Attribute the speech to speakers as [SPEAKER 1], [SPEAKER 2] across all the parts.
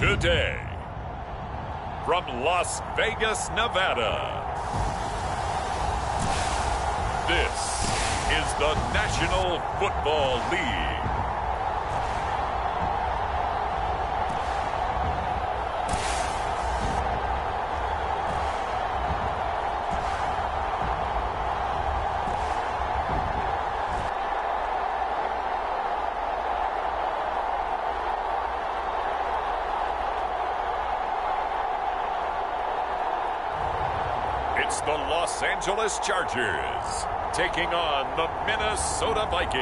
[SPEAKER 1] Today, from Las Vegas, Nevada, this is the National Football League. It's the Los Angeles Chargers taking on the Minnesota Vikings.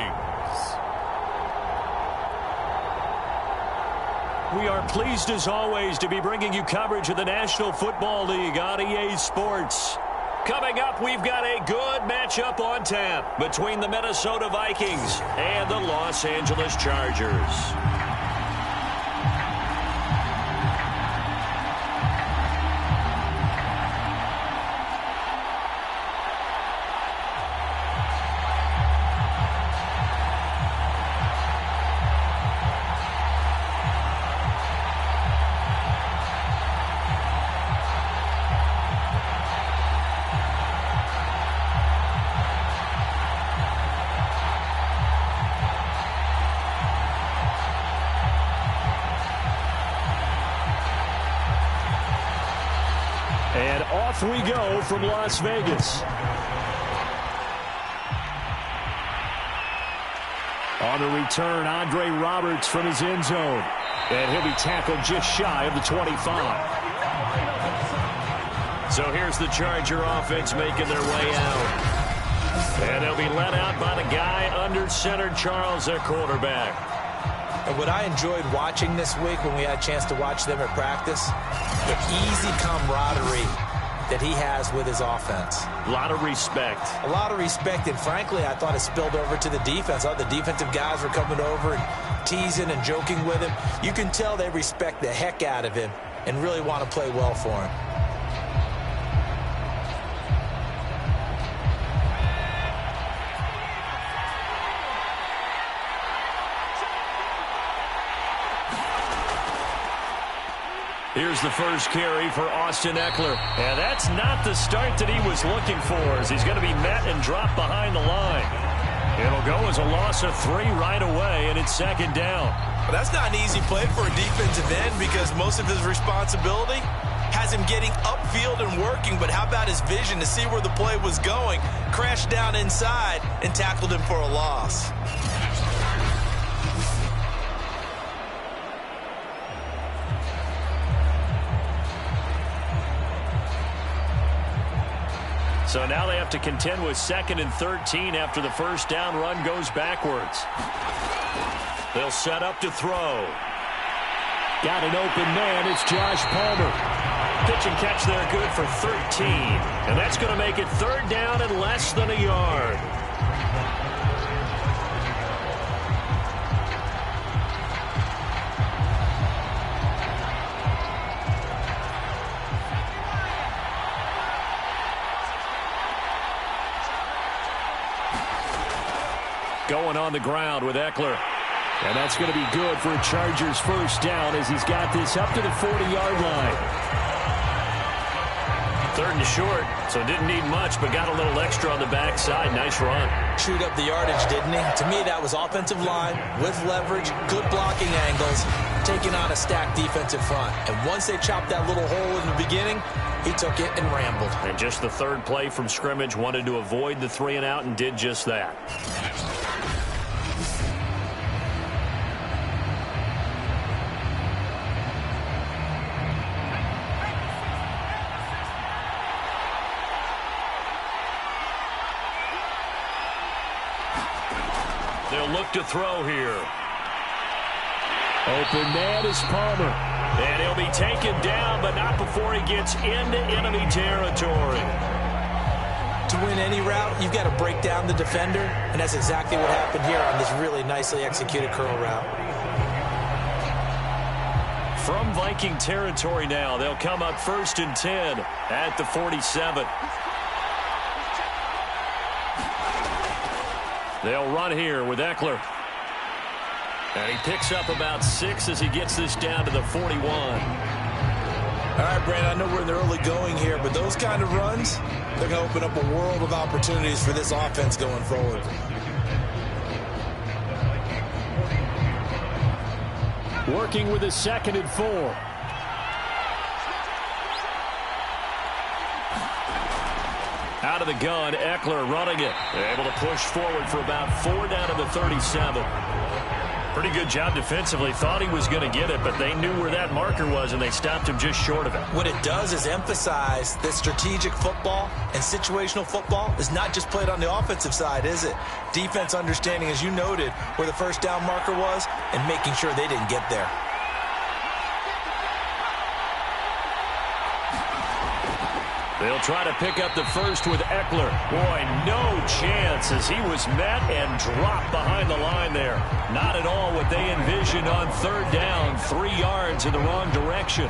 [SPEAKER 2] We are pleased as always to be bringing you coverage of the National Football League on EA Sports. Coming up, we've got a good matchup on tap between the Minnesota Vikings and the Los Angeles Chargers. And off we go from Las Vegas. On the return, Andre Roberts from his end zone. And he'll be tackled just shy of the 25. So here's the Charger offense making their way out. And they'll be led out by the guy under center, Charles, their quarterback.
[SPEAKER 3] And what I enjoyed watching this week when we had a chance to watch them at practice, the easy camaraderie that he has with his offense.
[SPEAKER 2] A lot of respect.
[SPEAKER 3] A lot of respect, and frankly, I thought it spilled over to the defense. I thought the defensive guys were coming over and teasing and joking with him. You can tell they respect the heck out of him and really want to play well for him.
[SPEAKER 2] Here's the first carry for Austin Eckler. And that's not the start that he was looking for, as he's going to be met and dropped behind the line. It'll go as a loss of 3 right away, and it's second down.
[SPEAKER 3] But that's not an easy play for a defensive end because most of his responsibility has him getting upfield and working. But how about his vision to see where the play was going? Crashed down inside and tackled him for a loss.
[SPEAKER 2] So now they have to contend with 2nd and 13 after the first down run goes backwards. They'll set up to throw. Got an open man. It's Josh Palmer. Pitch and catch there, good for 13. And that's going to make it 3rd down and less than a yard. Going on the ground with Eckler. And that's going to be good for a Chargers first down as he's got this up to the 40-yard line. 3rd and short, so didn't need much, but got a little extra on the backside. Nice run.
[SPEAKER 3] Chewed up the yardage, didn't he? To me, that was offensive line with leverage, good blocking angles, taking on a stacked defensive front. And once they chopped that little hole in the beginning, he took it and rambled.
[SPEAKER 2] And just the 3rd play from scrimmage, wanted to avoid the 3 and out and did just that. They'll look to throw here. Open man is Palmer. And he'll be taken down, but not before he gets into enemy territory.
[SPEAKER 3] To win any route, you've got to break down the defender, and that's exactly what happened here on this really nicely executed curl route.
[SPEAKER 2] From Viking territory now, they'll come up 1st and 10 at the 47. They'll run here with Eckler. And he picks up about 6 as he gets this down to the 41.
[SPEAKER 3] All right, Brandon, I know we're in the early going here, but those kind of runs, they're going to open up a world of opportunities for this offense going forward.
[SPEAKER 2] Working with his 2nd and 4. Out of the gun, Eckler running it. They're able to push forward for about 4 down to the 37. Pretty good job defensively. Thought he was going to get it, but they knew where that marker was, and they stopped him just short of it.
[SPEAKER 3] What it does is emphasize that strategic football and situational football is not just played on the offensive side, is it? Defense understanding, as you noted, where the first down marker was and making sure they didn't get there.
[SPEAKER 2] They'll try to pick up the first with Eckler. Boy, no chance as he was met and dropped behind the line there. Not at all what they envisioned on 3rd down, 3 yards in the wrong direction.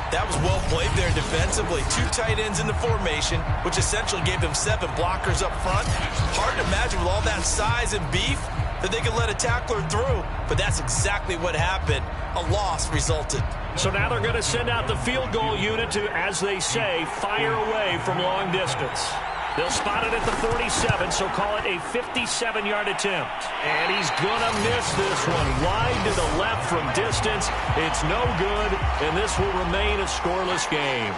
[SPEAKER 3] That was well played there defensively. 2 tight ends in the formation, which essentially gave them 7 blockers up front. Hard to imagine with all that size and beef that they could let a tackler through, but that's exactly what happened. A loss resulted.
[SPEAKER 2] So now they're going to send out the field goal unit to, as they say, fire away from long distance. They'll spot it at the 47, so call it a 57-yard attempt. And he's going to miss this one. Wide to the left from distance. It's no good, and this will remain a scoreless game.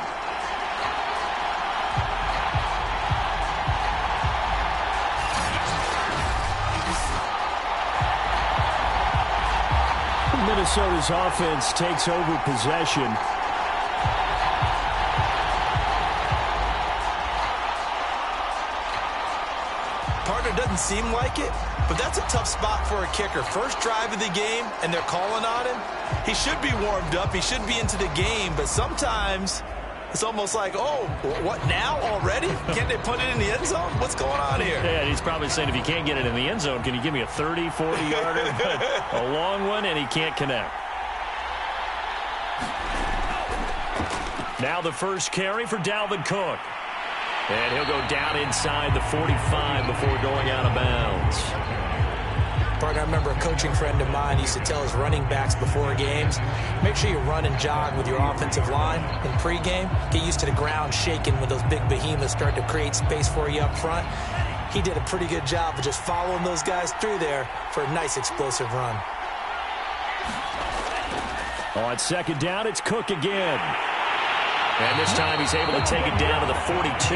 [SPEAKER 2] Minnesota's offense takes over possession.
[SPEAKER 3] Partner, doesn't seem like it, but that's a tough spot for a kicker. First drive of the game, and they're calling on him. He should be warmed up. He should be into the game, but sometimes it's almost like, oh, what now already? Can't they put it in the end zone? What's going on here?
[SPEAKER 2] Yeah, he's probably saying, if you can't get it in the end zone, can you give me a 30, 40-yarder? But a long one, and he can't connect. Now the first carry for Dalvin Cook. And he'll go down inside the 45 before going out of bounds.
[SPEAKER 3] Partner, I remember a coaching friend of mine used to tell his running backs before games, make sure you run and jog with your offensive line in pregame. Get used to the ground shaking when those big behemoths start to create space for you up front. He did a pretty good job of just following those guys through there for a nice explosive run.
[SPEAKER 2] On 2nd down, it's Cook again. And this time he's able to take it down to the 42.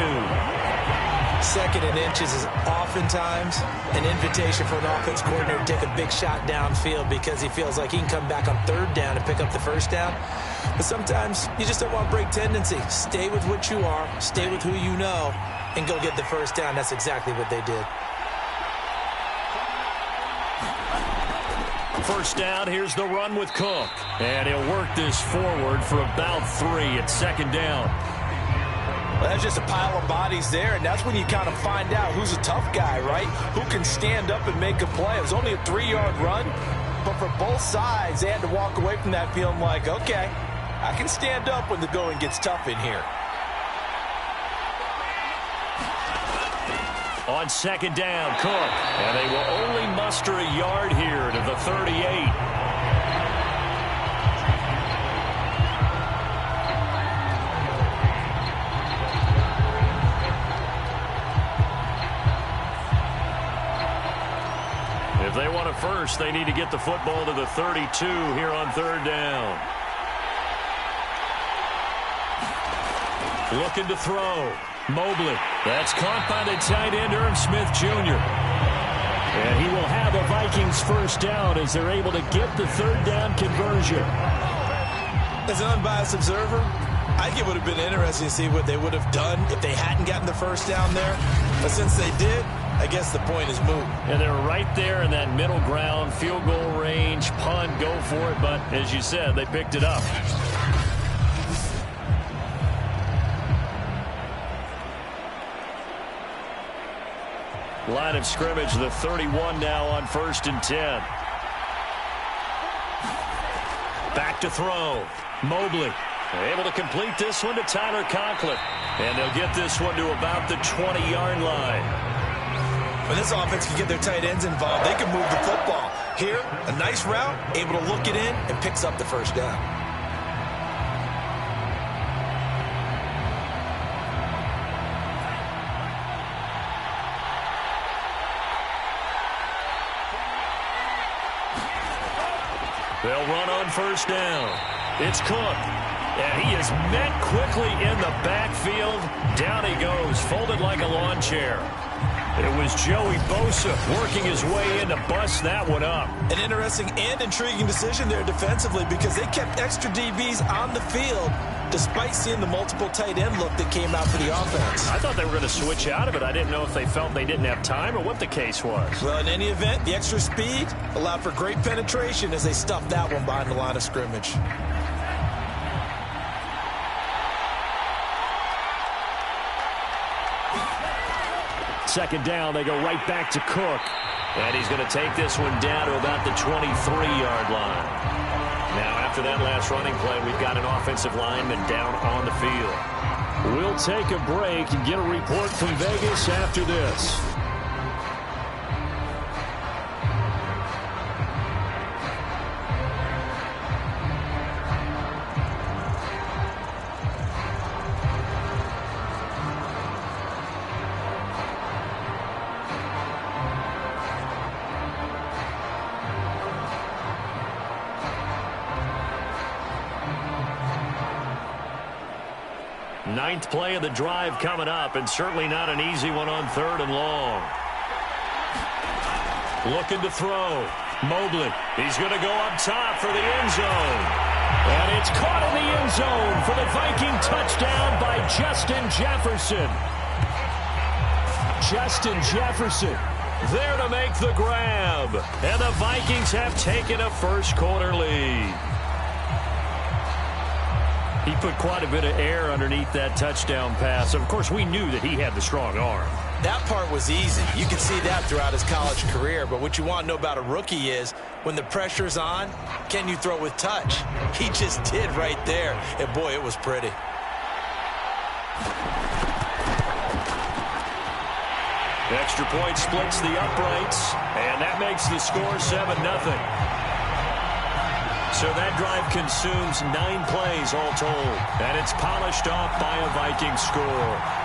[SPEAKER 3] 2nd and inches is oftentimes an invitation for an offense coordinator to take a big shot downfield because he feels like he can come back on 3rd down and pick up the first down. But sometimes you just don't want to break tendency. Stay with what you are, stay with who you know, and go get the first down. That's exactly what they did.
[SPEAKER 2] First down, here's the run with Cook. And he'll work this forward for about 3 at 2nd down.
[SPEAKER 3] Well, that's just a pile of bodies there, and that's when you kind of find out who's a tough guy, right? Who can stand up and make a play. It was only a 3-yard run, but for both sides, they had to walk away from that feeling like, okay, I can stand up when the going gets tough in here.
[SPEAKER 2] On 2nd down, Cook. And they will only muster a yard here to the 38. If they want a first, they need to get the football to the 32 here on 3rd down. Looking to throw. Mobley. That's caught by the tight end, Irv Smith Jr. And he will have a Vikings first down as they're able to get the 3rd down conversion.
[SPEAKER 3] As an unbiased observer, I think it would have been interesting to see what they would have done if they hadn't gotten the first down there. But since they did, I guess the point is moot.
[SPEAKER 2] And they're right there in that middle ground, field goal range, punt, go for it. But as you said, they picked it up. Line of scrimmage, the 31 now on 1st and 10. Back to throw. Mobley able to complete this one to Tyler Conklin. And they'll get this one to about the 20-yard line.
[SPEAKER 3] When this offense can get their tight ends involved, they can move the football. Here, a nice route, able to look it in, and picks up the first down.
[SPEAKER 2] They'll run on first down. It's Cook. And he is met quickly in the backfield. Down he goes, folded like a lawn chair. It was Joey Bosa working his way in to bust that one up.
[SPEAKER 3] An interesting and intriguing decision there defensively because they kept extra DBs on the field despite seeing the multiple tight end look that came out for the offense.
[SPEAKER 2] I thought they were going to switch out of it. I didn't know if they felt they didn't have time or what the case was.
[SPEAKER 3] Well, in any event, the extra speed allowed for great penetration as they stuffed that one behind the line of scrimmage.
[SPEAKER 2] Second down, they go right back to Cook. And he's going to take this one down to about the 23-yard line. Now, after that last running play, we've got an offensive lineman down on the field. We'll take a break and get a report from Vegas after this. Ninth play of the drive coming up, and certainly not an easy one on 3rd and long. Looking to throw. Mobley. He's going to go up top for the end zone. And it's caught in the end zone for the Viking touchdown by Justin Jefferson. Justin Jefferson there to make the grab. And the Vikings have taken a first-quarter lead. He put quite a bit of air underneath that touchdown pass. Of course, we knew that he had the strong arm.
[SPEAKER 3] That part was easy. You can see that throughout his college career. But what you want to know about a rookie is when the pressure's on, can you throw with touch? He just did right there. And, boy, it was pretty.
[SPEAKER 2] Extra point splits the uprights, and that makes the score 7-0. So that drive consumes 9 plays all told. And it's polished off by a Viking score.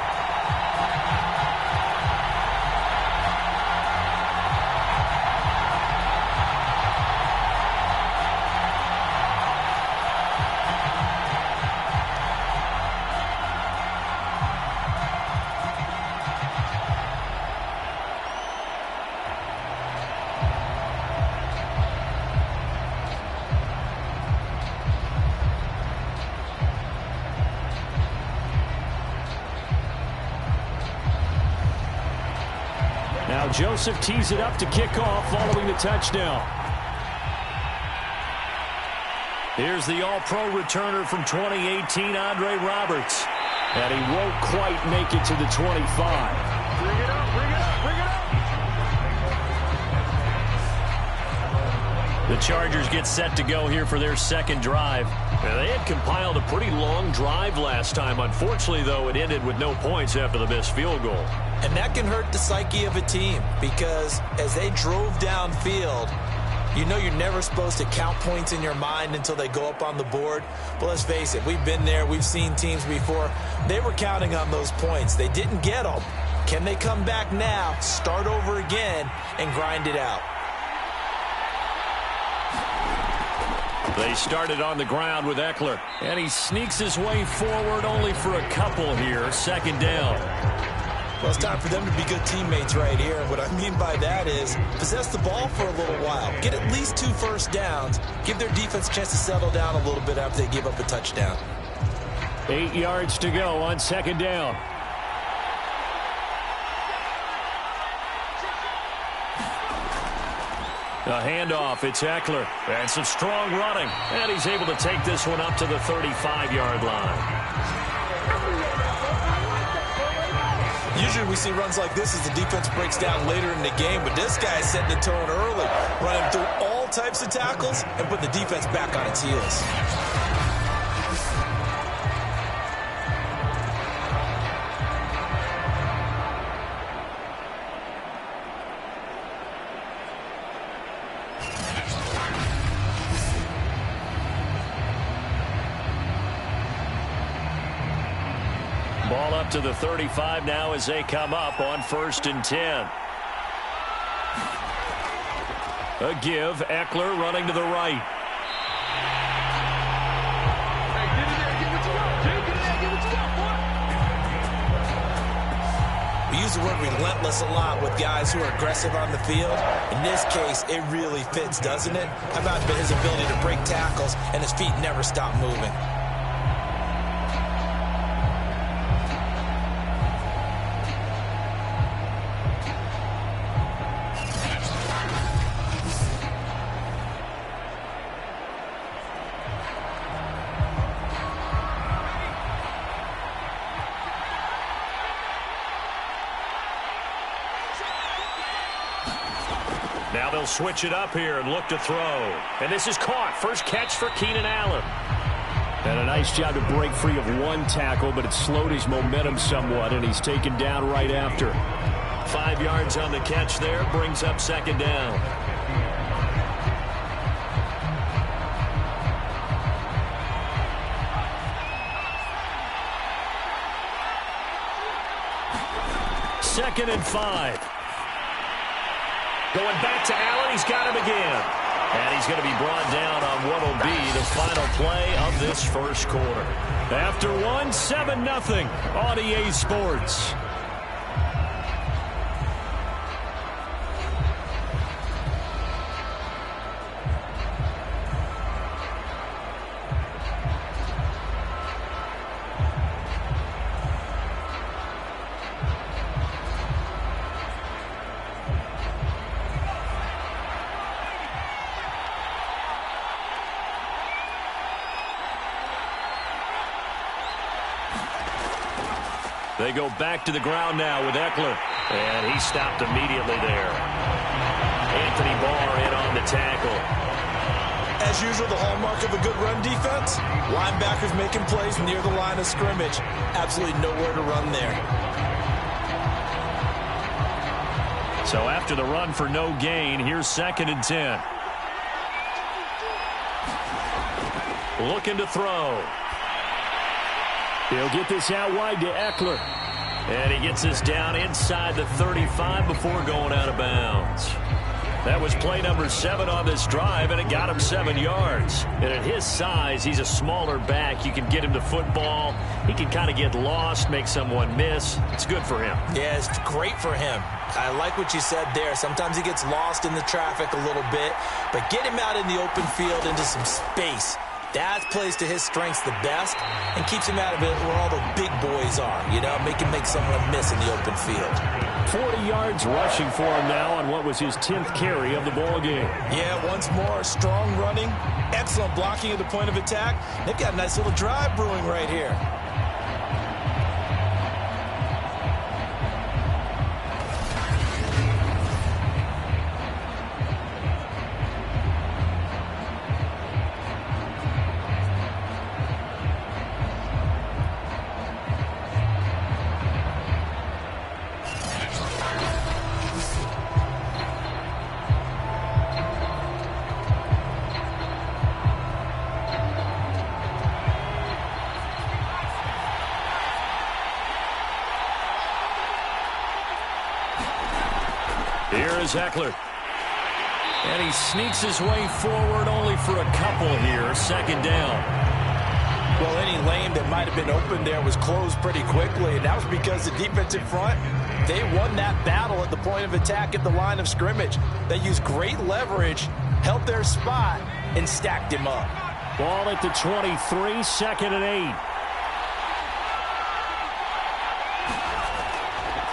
[SPEAKER 2] Now Joseph tees it up to kick off following the touchdown. Here's the all-pro returner from 2018, Andre Roberts. And he won't quite make it to the 25.
[SPEAKER 4] Bring it up, bring it up, bring it up.
[SPEAKER 2] The Chargers get set to go here for their second drive. Now, they had compiled a pretty long drive last time. Unfortunately, though, it ended with no points after the missed field goal.
[SPEAKER 3] And that can hurt the psyche of a team because as they drove downfield, you know you're never supposed to count points in your mind until they go up on the board. But let's face it, we've been there. We've seen teams before. They were counting on those points. They didn't get them. Can they come back now, start over again, and grind it out?
[SPEAKER 2] They started on the ground with Eckler, and he sneaks his way forward only for a couple here. Second down.
[SPEAKER 3] Well, it's time for them to be good teammates right here. What I mean by that is possess the ball for a little while. Get at least 2 first downs. Give their defense a chance to settle down a little bit after they give up a touchdown.
[SPEAKER 2] 8 yards to go on second down. A handoff, it's Eckler. And some strong running. And he's able to take this one up to the 35-yard line.
[SPEAKER 3] Usually we see runs like this as the defense breaks down later in the game, but this guy is setting the tone early, running through all types of tackles and putting the defense back on its heels.
[SPEAKER 2] out to the 35 now as they come up on 1st and 10. A give. Eckler running to the right.
[SPEAKER 3] We use the word relentless a lot with guys who are aggressive on the field. In this case, it really fits, doesn't it? How about his ability to break tackles and his feet never stop moving?
[SPEAKER 2] Now they'll switch it up here and look to throw. And this is caught. First catch for Keenan Allen. And a nice job to break free of one tackle, but it slowed his momentum somewhat, and he's taken down right after. 5 yards on the catch there, brings up 2nd down. Second and 5. Going back to Allen, he's got him again. And he's going to be brought down on what will be the final play of this first quarter. After one, 7-0 on EA Sports. They go back to the ground now with Eckler. And he stopped immediately there. Anthony Barr in on the tackle.
[SPEAKER 3] As usual, the hallmark of a good run defense, linebackers making plays near the line of scrimmage. Absolutely nowhere to run there.
[SPEAKER 2] So after the run for no gain, here's 2nd and 10. Looking to throw. He'll get this out wide to Eckler. And he gets this down inside the 35 before going out of bounds. That was play number 7 on this drive, and it got him 7 yards. And at his size, he's a smaller back. You can get him to football. He can kind of get lost, make someone miss. It's good for him.
[SPEAKER 3] Yeah, it's great for him. I like what you said there. Sometimes he gets lost in the traffic a little bit, but get him out in the open field into some space. That plays to his strengths the best and keeps him out of it where all the big boys are, you know, make someone miss in the open field.
[SPEAKER 2] 40 yards rushing for him now on what was his 10th carry of the ball game.
[SPEAKER 3] Yeah, once more, strong running, excellent blocking at the point of attack. They've got a nice little drive brewing right here.
[SPEAKER 2] Here is Eckler. And he sneaks his way forward only for a couple here. 2nd down.
[SPEAKER 3] Well, any lane that might have been open there was closed pretty quickly, and that was because the defensive front, they won that battle at the point of attack at the line of scrimmage. They used great leverage, held their spot, and stacked him up.
[SPEAKER 2] Ball at the 23, 2nd and 8.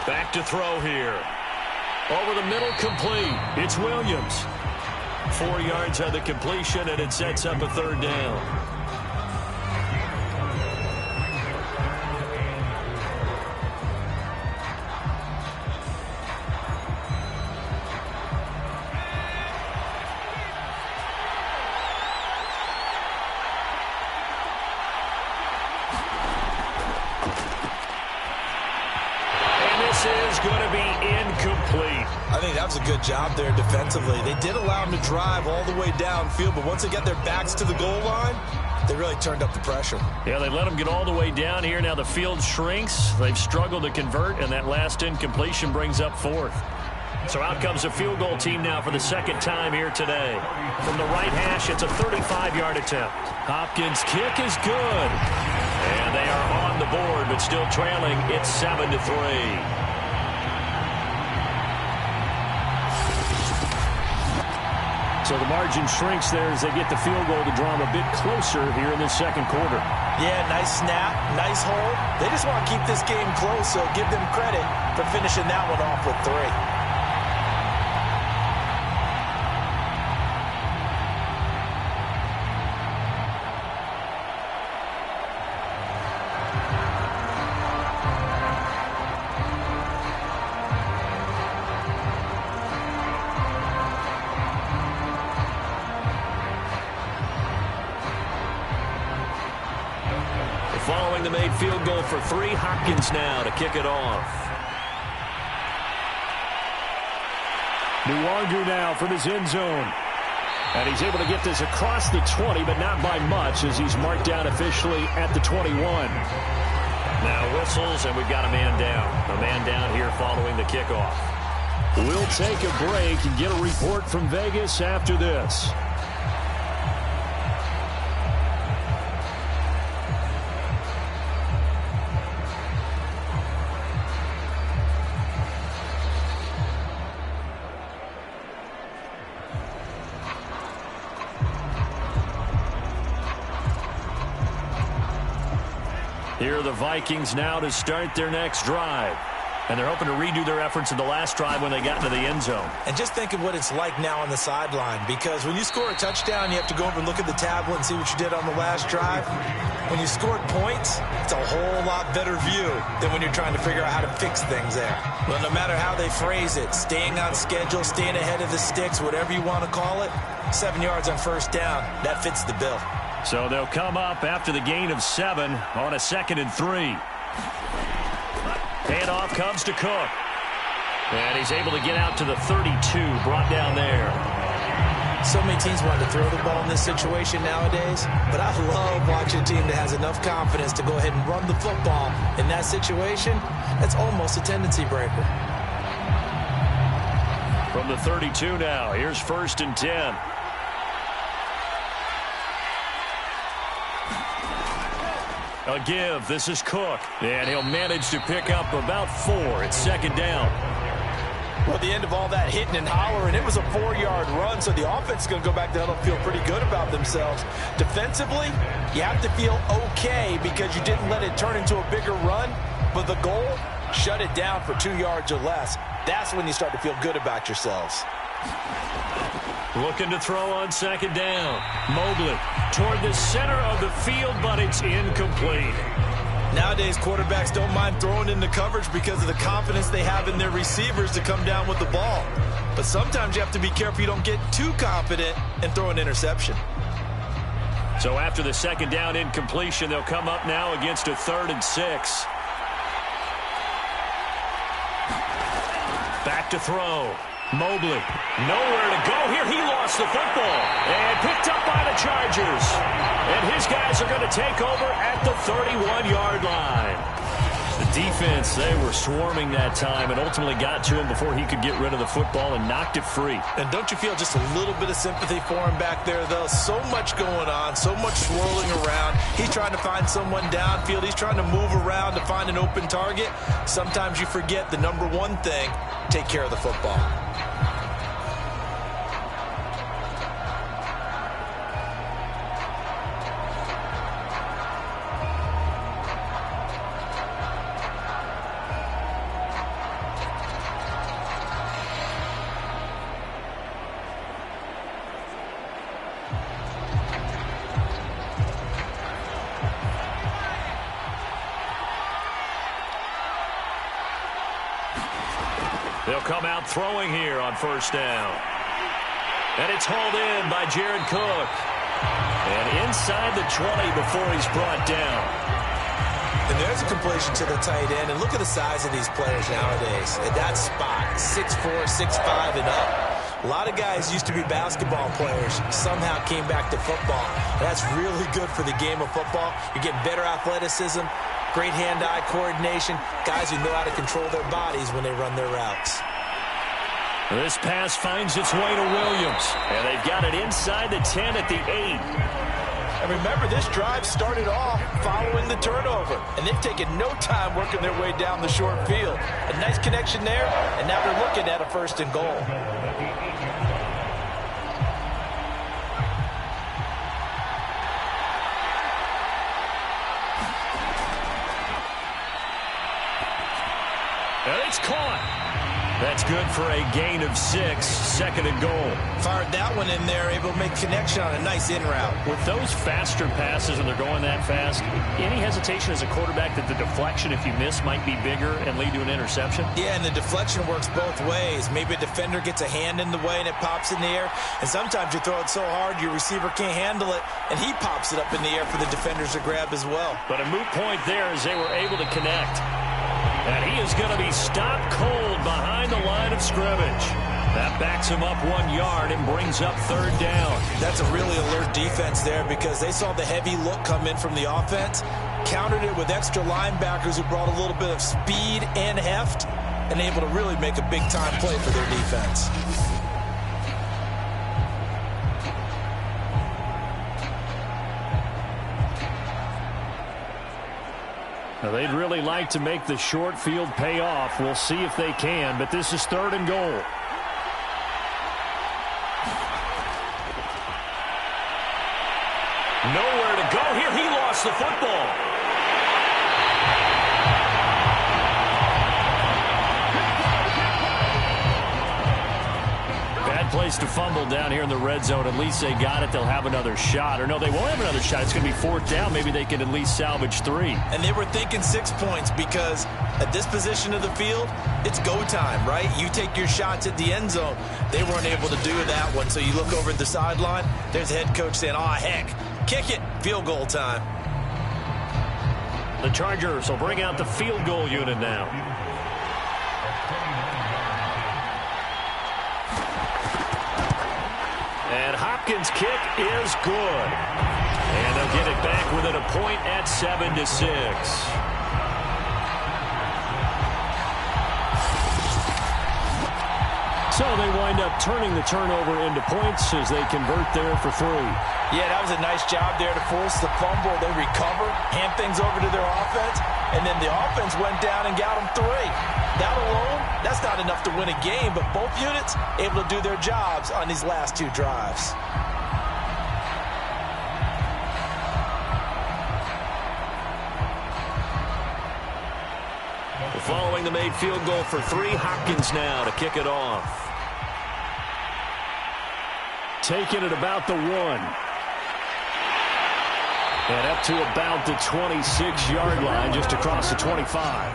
[SPEAKER 2] Back to throw here. Over the middle, complete. It's Williams. 4 yards on the completion, and it sets up a 3rd down. Is going to be incomplete.
[SPEAKER 3] I think that's does a good job there defensively. They did allow them to drive all the way downfield, but once they got their backs to the goal line, they really turned up the pressure.
[SPEAKER 2] Yeah, they let them get all the way down here. Now the field shrinks. They've struggled to convert, and that last incompletion brings up fourth. So out comes a field goal team now for the second time here today. From the right hash, it's a 35-yard attempt. Hopkins' kick is good. And they are on the board, but still trailing. It's 7-3. So the margin shrinks there as they get the field goal to draw them a bit closer here in this second quarter.
[SPEAKER 3] Yeah, nice snap, nice hold. They just want to keep this game close, so give them credit for finishing that one off with 3.
[SPEAKER 2] Following the made field goal for 3, Hopkins now to kick it off. Nuwangu now from his end zone. And he's able to get this across the 20, but not by much as he's marked down officially at the 21. Now whistles, and we've got a man down. A man down here following the kickoff. We'll take a break and get a report from Vegas after this. Here are the Vikings now to start their next drive. And they're hoping to redo their efforts in the last drive when they got into the end zone.
[SPEAKER 3] And just think of what it's like now on the sideline, because when you score a touchdown, you have to go over and look at the tablet and see what you did on the last drive. When you scored points, it's a whole lot better view than when you're trying to figure out how to fix things there. But no matter how they phrase it, staying on schedule, staying ahead of the sticks, whatever you want to call it, 7 yards on first down, that fits the bill.
[SPEAKER 2] So they'll come up after the gain of 7 on a 2nd and 3. Handoff comes to Cook. And he's able to get out to the 32, brought down there.
[SPEAKER 3] So many teams want to throw the ball in this situation nowadays, but I love watching a team that has enough confidence to go ahead and run the football. In that situation, that's almost a tendency breaker.
[SPEAKER 2] From the 32 now, here's 1st and 10. A give. This is Cook. And he'll manage to pick up about 4. It's 2nd down.
[SPEAKER 3] Well, at the end of all that hitting and hollering, it was a 4-yard run, so the offense is going to go back there and feel pretty good about themselves. Defensively, you have to feel okay because you didn't let it turn into a bigger run, but the goal, shut it down for 2 yards or less. That's when you start to feel good about yourselves.
[SPEAKER 2] Looking to throw on 2nd down. Mobley toward the center of the field, but it's incomplete.
[SPEAKER 3] Nowadays, quarterbacks don't mind throwing into coverage because of the confidence they have in their receivers to come down with the ball. But sometimes you have to be careful you don't get too confident and throw an interception.
[SPEAKER 2] So after the 2nd down incompletion, they'll come up now against a 3rd and 6. Back to throw. Mobley, nowhere to go here. He lost the football and picked up by the Chargers. And his guys are going to take over at the 31-yard line. The defense, they were swarming that time and ultimately got to him before he could get rid of the football and knocked it free.
[SPEAKER 3] And don't you feel just a little bit of sympathy for him back there, though? So much going on, so much swirling around. He's trying to find someone downfield. He's trying to move around to find an open target. Sometimes you forget the number one thing, take care of the football.
[SPEAKER 2] They'll come out throwing here on 1st down. And it's hauled in by Jared Cook. And inside the 20 before he's brought down.
[SPEAKER 3] And there's a completion to the tight end. And look at the size of these players nowadays. At that spot, 6'4", 6'5", and up. A lot of guys used to be basketball players, somehow came back to football. That's really good for the game of football. You're getting better athleticism, great hand-eye coordination, guys who know how to control their bodies when they run their routes.
[SPEAKER 2] This pass finds its way to Williams, and they've got it inside the 10 at the 8.
[SPEAKER 3] And remember, this drive started off following the turnover, and they've taken no time working their way down the short field. A nice connection there, and now they're looking at a 1st and goal.
[SPEAKER 2] And it's caught. That's good for a gain of 6, 2nd and goal.
[SPEAKER 3] Fired that one in there, able to make connection on a nice in route.
[SPEAKER 2] With those faster passes and they're going that fast, any hesitation as a quarterback that the deflection, if you miss, might be bigger and lead to an interception?
[SPEAKER 3] Yeah, and the deflection works both ways. Maybe a defender gets a hand in the way and it pops in the air. And sometimes you throw it so hard your receiver can't handle it, and he pops it up in the air for the defenders to grab as well.
[SPEAKER 2] But a moot point there as they were able to connect. And he is going to be stopped cold behind the line of scrimmage. That backs him up 1 yard and brings up 3rd down.
[SPEAKER 3] That's a really alert defense there because they saw the heavy look come in from the offense, countered it with extra linebackers who brought a little bit of speed and heft, and able to really make a big-time play for their defense.
[SPEAKER 2] Now, they'd really like to make the short field pay off. We'll see if they can, but this is 3rd and goal. Nowhere to go here. He lost the football. Bad place to fumble down here in the red zone. At least they got it. They'll have another shot. Or no, they won't have another shot. It's going to be 4th down. Maybe they can at least salvage 3.
[SPEAKER 3] And they were thinking 6 points because at this position of the field, it's go time, right? You take your shots at the end zone. They weren't able to do that one. So you look over at the sideline. There's the head coach saying, "Oh, heck, kick it. Field goal time."
[SPEAKER 2] The Chargers will bring out the field goal unit now. And Hopkins' kick is good. And they'll get it back within a point at 7-6. So they wind up turning the turnover into points as they convert there for 3.
[SPEAKER 3] Yeah, that was a nice job there to force the fumble. They recover, hand things over to their offense, and then the offense went down and got them 3. That alone, that's not enough to win a game, but both units able to do their jobs on these last 2 drives.
[SPEAKER 2] Following the made field goal for 3, Hopkins now to kick it off. Taking it about the 1. And up to about the 26-yard line, just across the 25.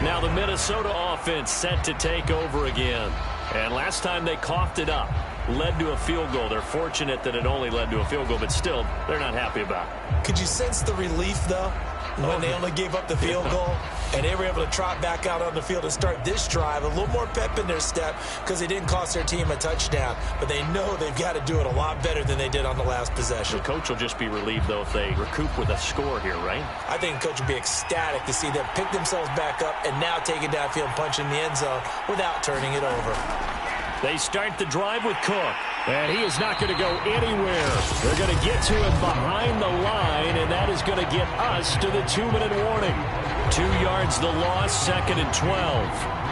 [SPEAKER 2] Now the Minnesota offense set to take over again. And last time they coughed it up, led to a field goal. They're fortunate that it only led to a field goal, but still, they're not happy about it.
[SPEAKER 3] Could you sense the relief, though, when they only gave up the field goal and they were able to trot back out on the field and start this drive? A little more pep in their step because they didn't cost their team a touchdown, but they know they've got to do it a lot better than they did on the last possession.
[SPEAKER 2] The coach will just be relieved, though, if they recoup with a score here, right?
[SPEAKER 3] I think the coach will be ecstatic to see them pick themselves back up and now take it downfield and punch in the end zone without turning it over.
[SPEAKER 2] They start the drive with Cook, and he is not going to go anywhere. They're going to get to him behind the line, and that is going to get us to the 2-minute warning. 2 yards the loss, 2nd and 12.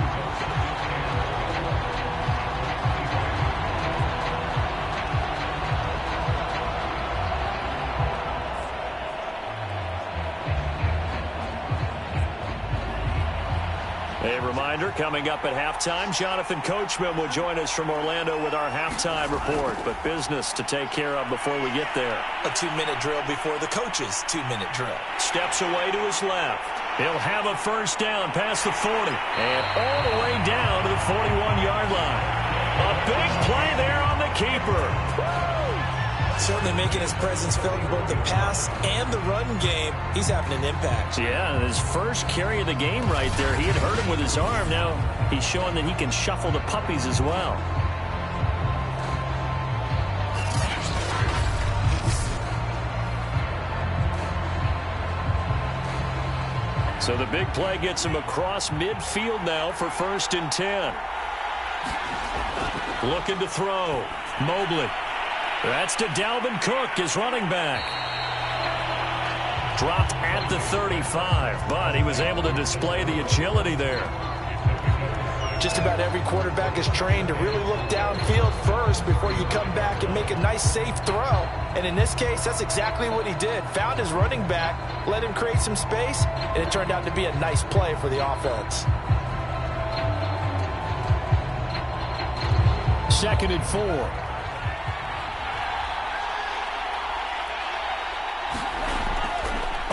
[SPEAKER 2] A reminder, coming up at halftime, Jonathan Coachman will join us from Orlando with our halftime report. But business to take care of before we get there.
[SPEAKER 3] A 2-minute drill before the coach's 2-minute drill.
[SPEAKER 2] Steps away to his left. He'll have a 1st down past the 40. And all the way down to the 41-yard line. A big play there on the keeper.
[SPEAKER 3] Certainly making his presence felt in both the pass and the run game. He's having an impact.
[SPEAKER 2] Yeah, his first carry of the game right there. He had hurt him with his arm. Now he's showing that he can shuffle the puppies as well. So the big play gets him across midfield now for 1st and 10. Looking to throw. Mobley. That's to Dalvin Cook, his running back. Dropped at the 35, but he was able to display the agility there.
[SPEAKER 3] Just about every quarterback is trained to really look downfield first before you come back and make a nice, safe throw. And in this case, that's exactly what he did. Found his running back, let him create some space, and it turned out to be a nice play for the offense.
[SPEAKER 2] 2nd and 4.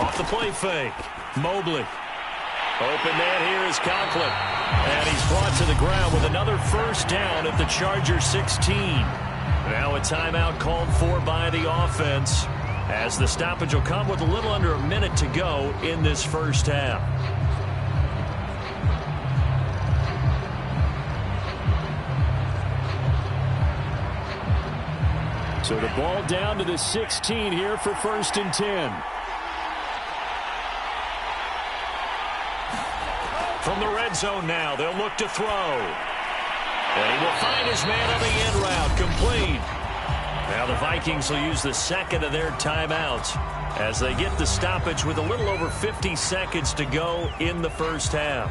[SPEAKER 2] Off the play fake. Mobley. Open man here is Conklin. And he's brought to the ground with another 1st down at the Chargers 16. Now a timeout called for by the offense, as the stoppage will come with a little under a minute to go in this 1st half. So the ball down to the 16 here for 1st and 10. From the red zone now, they'll look to throw. And he will find his man on the end route, complete. Now the Vikings will use the 2nd of their timeouts as they get the stoppage with a little over 50 seconds to go in the 1st half.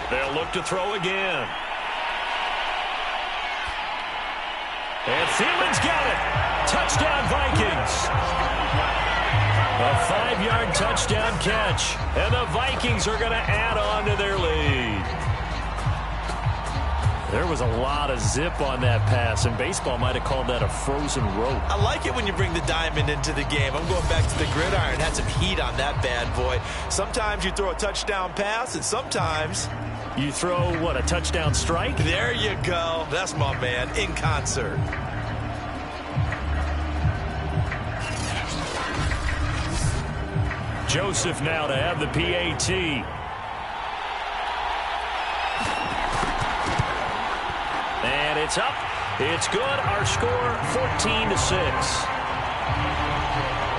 [SPEAKER 2] They'll look to throw again. And Thielen's got it. Touchdown, Vikings. A 5-yard touchdown catch. And the Vikings are going to add on to their lead. There was a lot of zip on that pass, and baseball might have called that a frozen rope.
[SPEAKER 3] I like it when you bring the diamond into the game. I'm going back to the gridiron. Had some heat on that bad boy. Sometimes you throw a touchdown pass, and sometimes
[SPEAKER 2] you throw, what, a touchdown strike?
[SPEAKER 3] There you go. That's my man, in concert.
[SPEAKER 2] Joseph now to have the PAT. And it's up. It's good. Our score, 14-6.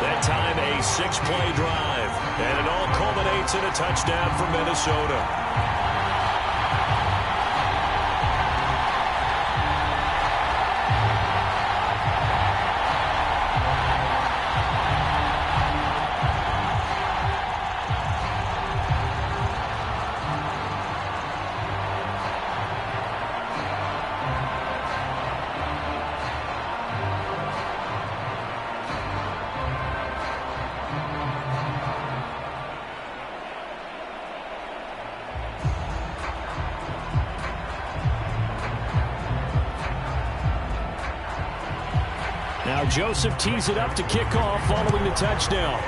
[SPEAKER 2] That time, a 6-play drive. And it all culminates in a touchdown for Minnesota. Now Joseph tees it up to kick off following the touchdown.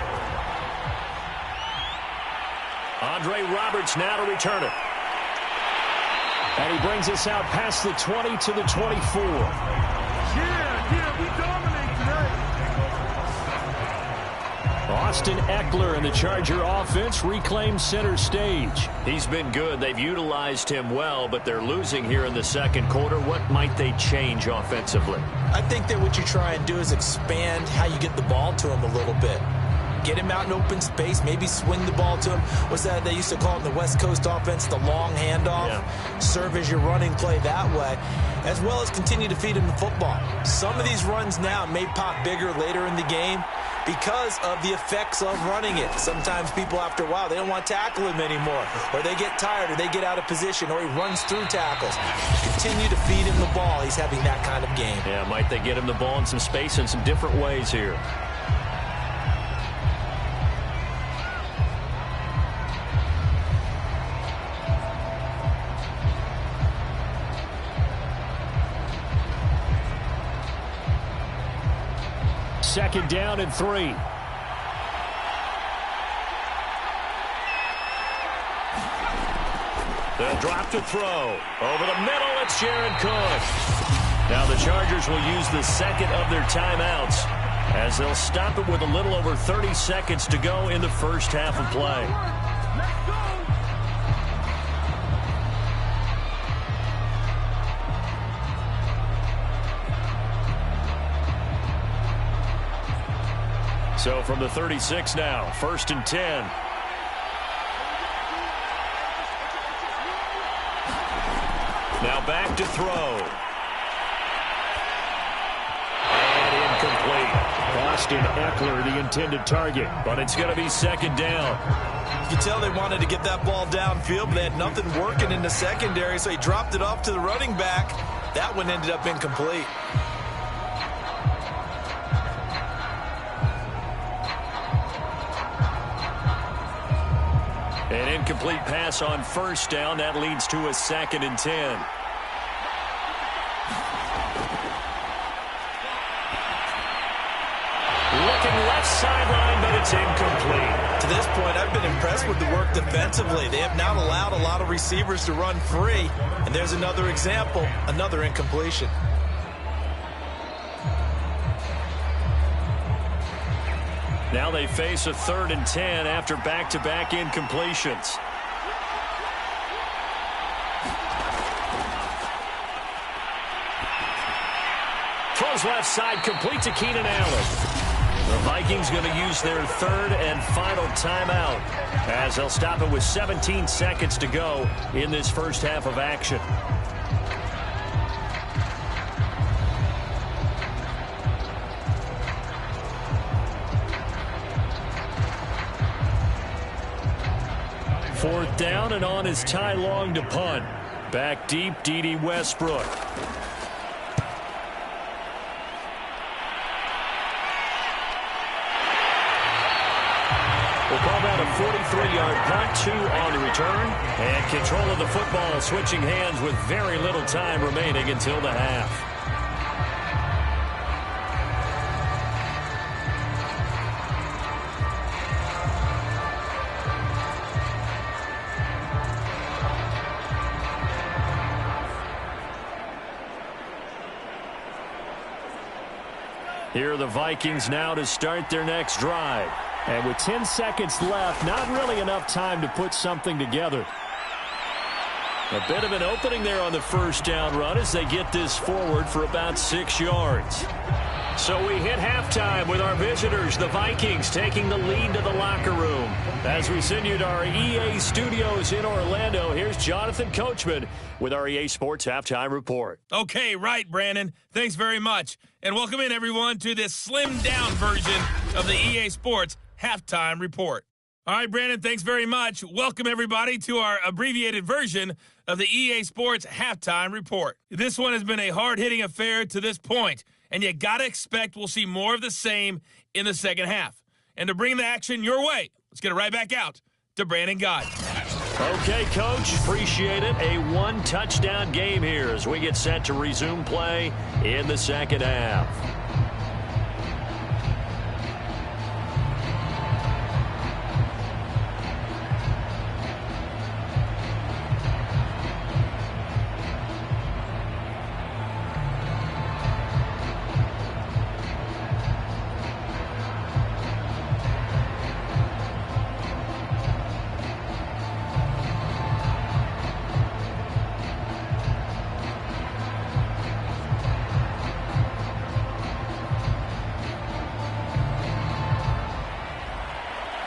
[SPEAKER 2] Andre Roberts now to return it. And he brings us out past the 20 to the 24.
[SPEAKER 4] Yeah, we dominate today.
[SPEAKER 2] Austin Eckler and the Charger offense reclaim center stage. He's been good. They've utilized him well, but they're losing here in the 2nd quarter. What might they change offensively?
[SPEAKER 3] I think that what you try and do is expand how you get the ball to him a little bit. Get him out in open space, maybe swing the ball to him. What's that they used to call it in the West Coast offense, the long handoff? Yeah. Serve as your running play that way, as well as continue to feed him the football. Some of these runs now may pop bigger later in the game because of the effects of running it. Sometimes people, after a while, they don't want to tackle him anymore, or they get tired, or they get out of position, or he runs through tackles. Continue to feed him the ball. He's having that kind of game.
[SPEAKER 2] Yeah, might they get him the ball in some space in some different ways here? 2nd down and 3. They'll drop to throw. Over the middle, it's Jared Cook. Now the Chargers will use the second of their timeouts as they'll stop it with a little over 30 seconds to go in the first half of play. So from the 36 now, 1st and 10. Now back to throw. And incomplete. Austin Eckler, the intended target, but it's going to be 2nd down.
[SPEAKER 3] You can tell they wanted to get that ball downfield, but they had nothing working in the secondary, so he dropped it off to the running back. That one ended up incomplete.
[SPEAKER 2] An incomplete pass on 1st down. That leads to a 2nd and 10. Looking left sideline, but it's incomplete.
[SPEAKER 3] To this point, I've been impressed with the work defensively. They have not allowed a lot of receivers to run free. And there's another example, another incompletion.
[SPEAKER 2] Now they face a 3rd and 10 after back-to-back incompletions. Throws left side, complete to Keenan Allen. The Vikings going to use their 3rd and final timeout as they'll stop it with 17 seconds to go in this first half of action. Fourth down, and on is Ty Long to punt. Back deep, D.D. Westbrook. We'll call that a 43-yard punt, 2 on the return. And control of the football switching hands with very little time remaining until the half. Here are the Vikings now to start their next drive. And with 10 seconds left, not really enough time to put something together. A bit of an opening there on the 1st down run as they get this forward for about 6 yards. So we hit halftime with our visitors, the Vikings, taking the lead to the locker room. As we send you to our EA studios in Orlando, here's Jonathan Coachman with our EA Sports Halftime Report.
[SPEAKER 5] Okay, right, Brandon. Thanks very much. And welcome in, everyone, to this slimmed-down version of the EA Sports Halftime Report. All right, Brandon, thanks very much. Welcome, everybody, to our abbreviated version of the EA Sports Halftime Report. This one has been a hard-hitting affair to this point, and you got to expect we'll see more of the same in the second half. And to bring the action your way, let's get it right back out to Brandon Guy.
[SPEAKER 2] Okay, Coach, appreciate it. A 1-touchdown game here as we get set to resume play in the second half.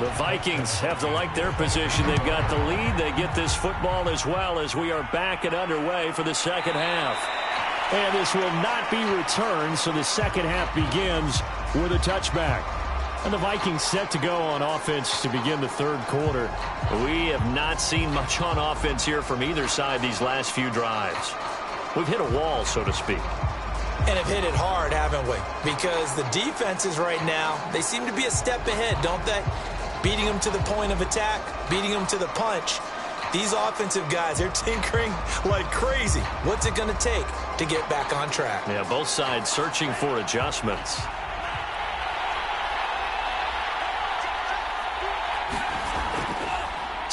[SPEAKER 2] The Vikings have to like their position. They've got the lead. They get this football as well as we are back and underway for the second half. And this will not be returned, so the second half begins with a touchback. And the Vikings set to go on offense to begin the third quarter. We have not seen much on offense here from either side these last few drives. We've hit a wall, so to speak.
[SPEAKER 3] And have hit it hard, haven't we? Because the defenses right now, they seem to be a step ahead, don't they? Beating them to the point of attack, beating them to the punch. These offensive guys, they're tinkering like crazy. What's it going to take to get back on track?
[SPEAKER 2] Yeah, both sides searching for adjustments.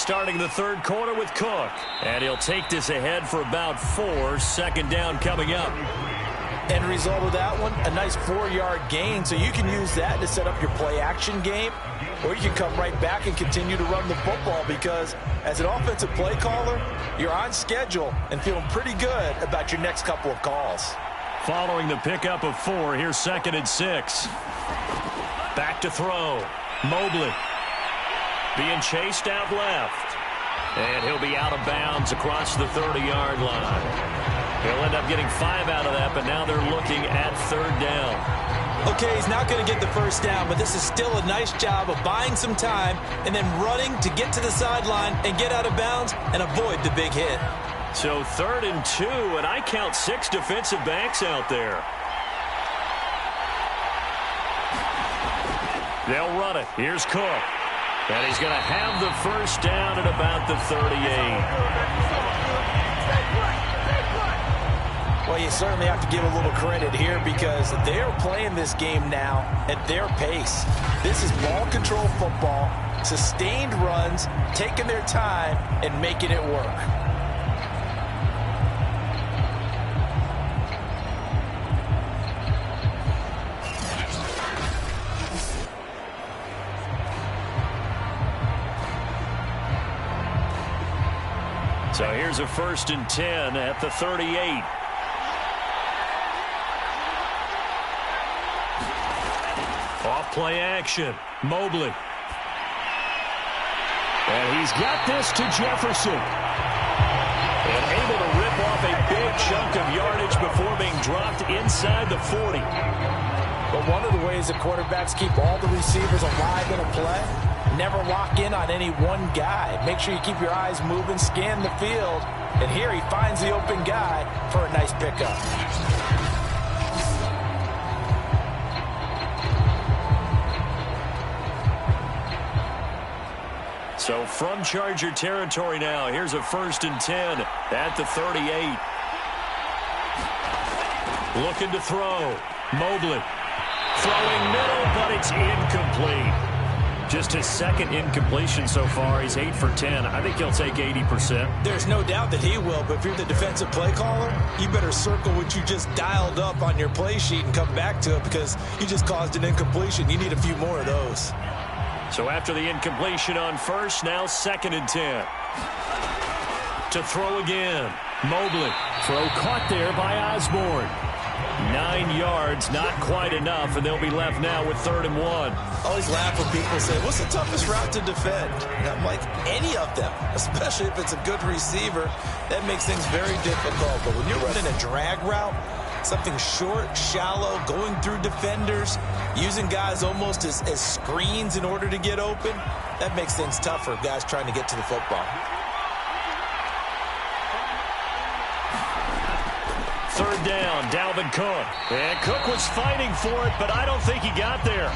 [SPEAKER 2] starting the third quarter with Cook. And he'll take this ahead for about 4. Second down coming up.
[SPEAKER 3] End result of that one, a nice 4-yard gain. So you can use that to set up your play-action game, or you can come right back and continue to run the football because as an offensive play caller, you're on schedule and feeling pretty good about your next couple of calls.
[SPEAKER 2] Following the pickup of 4, here's 2nd and 6. Back to throw. Mobley being chased out left. And he'll be out of bounds across the 30-yard line. He'll end up getting 5 out of that, but now they're looking at 3rd down.
[SPEAKER 3] Okay, he's not going to get the first down, but this is still a nice job of buying some time and then running to get to the sideline and get out of bounds and avoid the big hit.
[SPEAKER 2] So 3rd and 2, and I count 6 defensive backs out there. They'll run it. Here's Cook. And he's going to have the first down at about the 38.
[SPEAKER 3] Well, you certainly have to give a little credit here because they're playing this game now at their pace. This is ball control football, sustained runs, taking their time, and making it work.
[SPEAKER 2] So here's a 1st and 10 at the 38. Off play action. Mobley. And he's got this to Jefferson. And able to rip off a big chunk of yardage before being dropped inside the 40.
[SPEAKER 3] But one of the ways that quarterbacks keep all the receivers alive in a play, never lock in on any one guy. Make sure you keep your eyes moving, scan the field. And here he finds the open guy for a nice pickup.
[SPEAKER 2] So from Charger territory now, here's a 1st and 10 at the 38. Looking to throw. Mobley. Throwing middle, but it's incomplete. Just his 2nd incompletion so far. He's 8 for 10. I think he'll take 80%.
[SPEAKER 3] There's no doubt that he will, but if you're the defensive play caller, you better circle what you just dialed up on your play sheet and come back to it because you just caused an incompletion. You need a few more of those.
[SPEAKER 2] So after the incompletion on 1st, now 2nd and 10. To throw again. Mobley. Throw caught there by Osborne. 9 yards, not quite enough, and they'll be left now with 3rd and 1.
[SPEAKER 3] I always laugh when people say, what's the toughest route to defend? And I'm like, any of them, especially if it's a good receiver. That makes things very difficult. But when you're running a drag route, something short, shallow, going through defenders, using guys almost as screens in order to get open, that makes things tougher, guys trying to get to the football.
[SPEAKER 2] 3rd down, Dalvin Cook. And Cook was fighting for it, but I don't think he got there.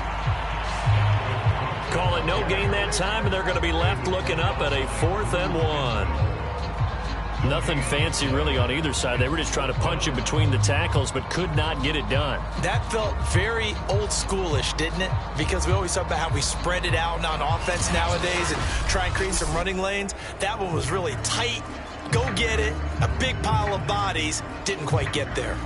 [SPEAKER 2] Call it no gain that time, and they're going to be left looking up at a 4th and 1. Nothing fancy really on either side. They were just trying to punch in between the tackles, but could not get it done.
[SPEAKER 3] That felt very old schoolish, didn't it? Because we always talk about how we spread it out on offense nowadays and try and create some running lanes. That one was really tight. Go get it. A big pile of bodies. Didn't quite get there.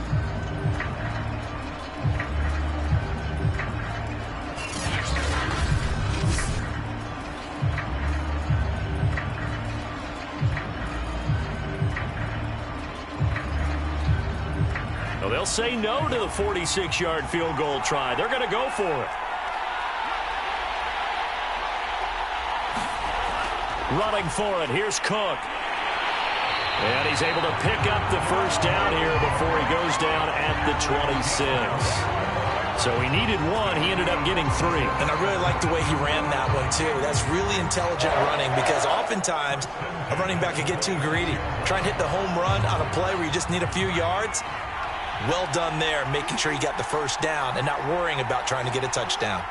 [SPEAKER 2] Well, they'll say no to the 46-yard field goal try. They're going to go for it. Running for it. Here's Cook. And he's able to pick up the first down here before he goes down at the 26. So he needed 1. He ended up getting 3.
[SPEAKER 3] And I really like the way he ran that one, too. That's really intelligent running because oftentimes a running back can get too greedy. Try and hit the home run on a play where you just need a few yards. Well done there, making sure he got the first down and not worrying about trying to get a touchdown.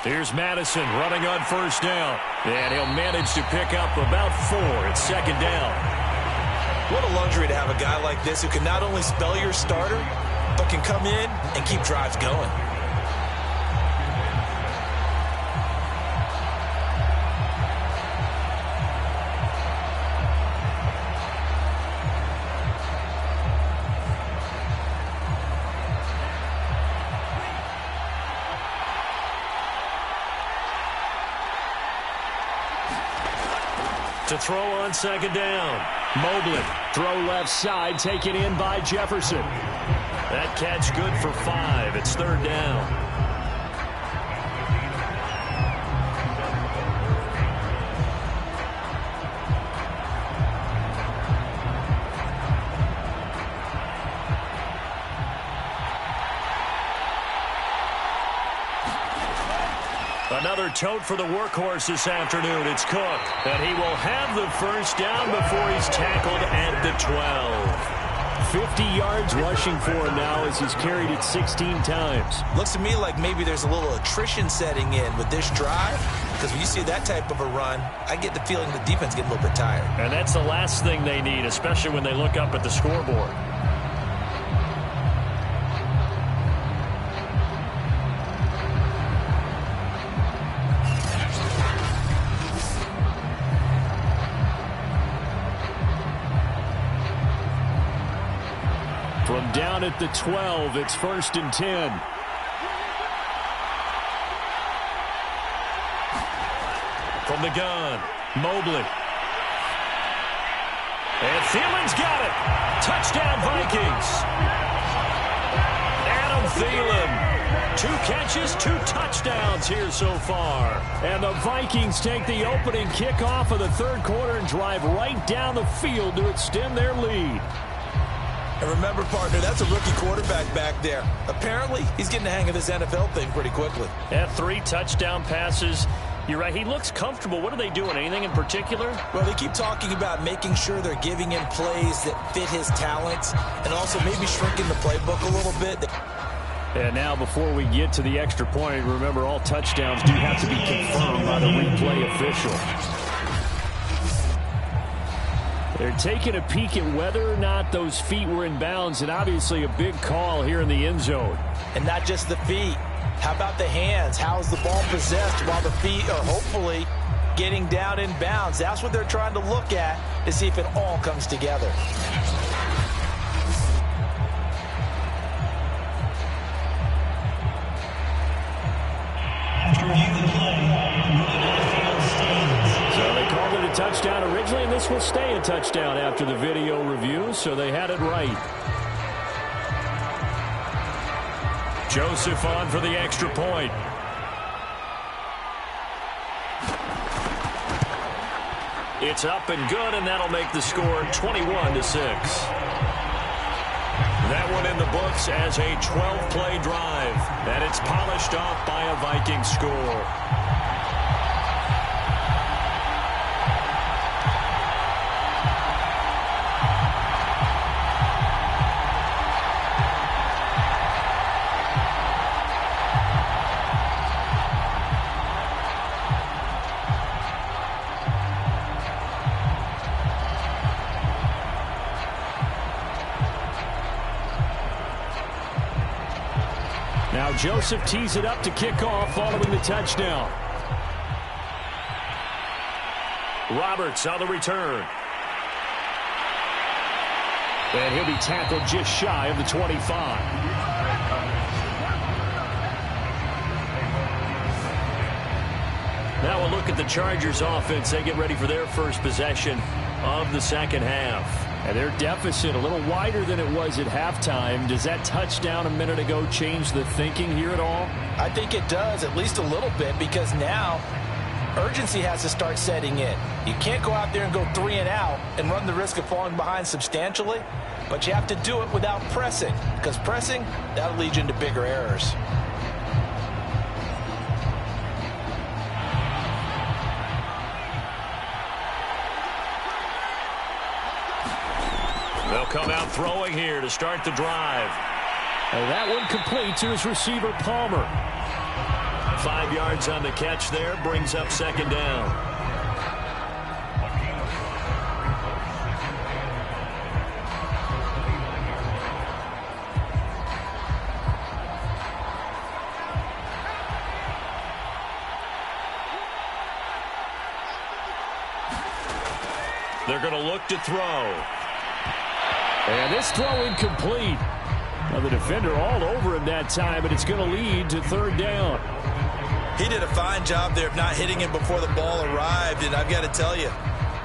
[SPEAKER 2] Here's Madison running on 1st down. And he'll manage to pick up about 4 at 2nd down.
[SPEAKER 3] What a luxury to have a guy like this who can not only spell your starter, but can come in and keep drives going.
[SPEAKER 2] To throw on second down. Mobley, throw left side, taken in by Jefferson. That catch good for 5. It's third down. Another tote for the workhorse this afternoon. It's Cook. And he will have the first down before he's tackled at the 12. 50 yards rushing for him now as he's carried it 16 times.
[SPEAKER 3] Looks to me like maybe there's a little attrition setting in with this drive. Because when you see that type of a run, I get the feeling the defense getting a little bit tired.
[SPEAKER 2] And that's the last thing they need, especially when they look up at the scoreboard. From down at the 12, it's 1st and 10. From the gun, Mobley. And Thielen's got it. Touchdown, Vikings. Adam Thielen. 2 catches, 2 touchdowns here so far. And the Vikings take the opening kickoff of the third quarter and drive right down the field to extend their lead.
[SPEAKER 3] And remember, partner, that's a rookie quarterback back there. Apparently, he's getting the hang of this NFL thing pretty quickly.
[SPEAKER 2] Yeah, 3 touchdown passes. You're right, he looks comfortable. What are they doing? Anything in particular?
[SPEAKER 3] Well, they keep talking about making sure they're giving him plays that fit his talents and also maybe shrinking the playbook a little bit.
[SPEAKER 2] And now, before we get to the extra point, remember, all touchdowns do have to be confirmed by the replay official. They're taking a peek at whether or not those feet were in bounds, and obviously a big call here in the end zone.
[SPEAKER 3] And not just the feet. How about the hands? How is the ball possessed while the feet are hopefully getting down in bounds? That's what they're trying to look at to see if it all comes together.
[SPEAKER 2] So they called it a touchdown originally, and this will stay a touchdown after the video review, so they had it right. Joseph on for the extra point. It's up and good, and that'll make the score 21-6. That one in the books as a 12-play drive, and it's polished off by a Viking score. Now Joseph tees it up to kick off following the touchdown. Roberts on the return. And he'll be tackled just shy of the 25. Now we'll look at the Chargers offense. They get ready for their first possession of the second half. And their deficit a little wider than it was at halftime. Does that touchdown a minute ago change the thinking here at all?
[SPEAKER 3] I think it does, at least a little bit, because now urgency has to start setting in. You can't go out there and go 3 and out and run the risk of falling behind substantially, but you have to do it without pressing, because pressing, that'll lead you into bigger errors.
[SPEAKER 2] They'll come out throwing here to start the drive. And that one complete to his receiver, Palmer. 5 yards on the catch there, brings up second down. They're going to look to throw. And this throw incomplete. Now the defender all over him that time, and it's going to lead to third down.
[SPEAKER 3] He did a fine job there of not hitting him before the ball arrived, and I've got to tell you,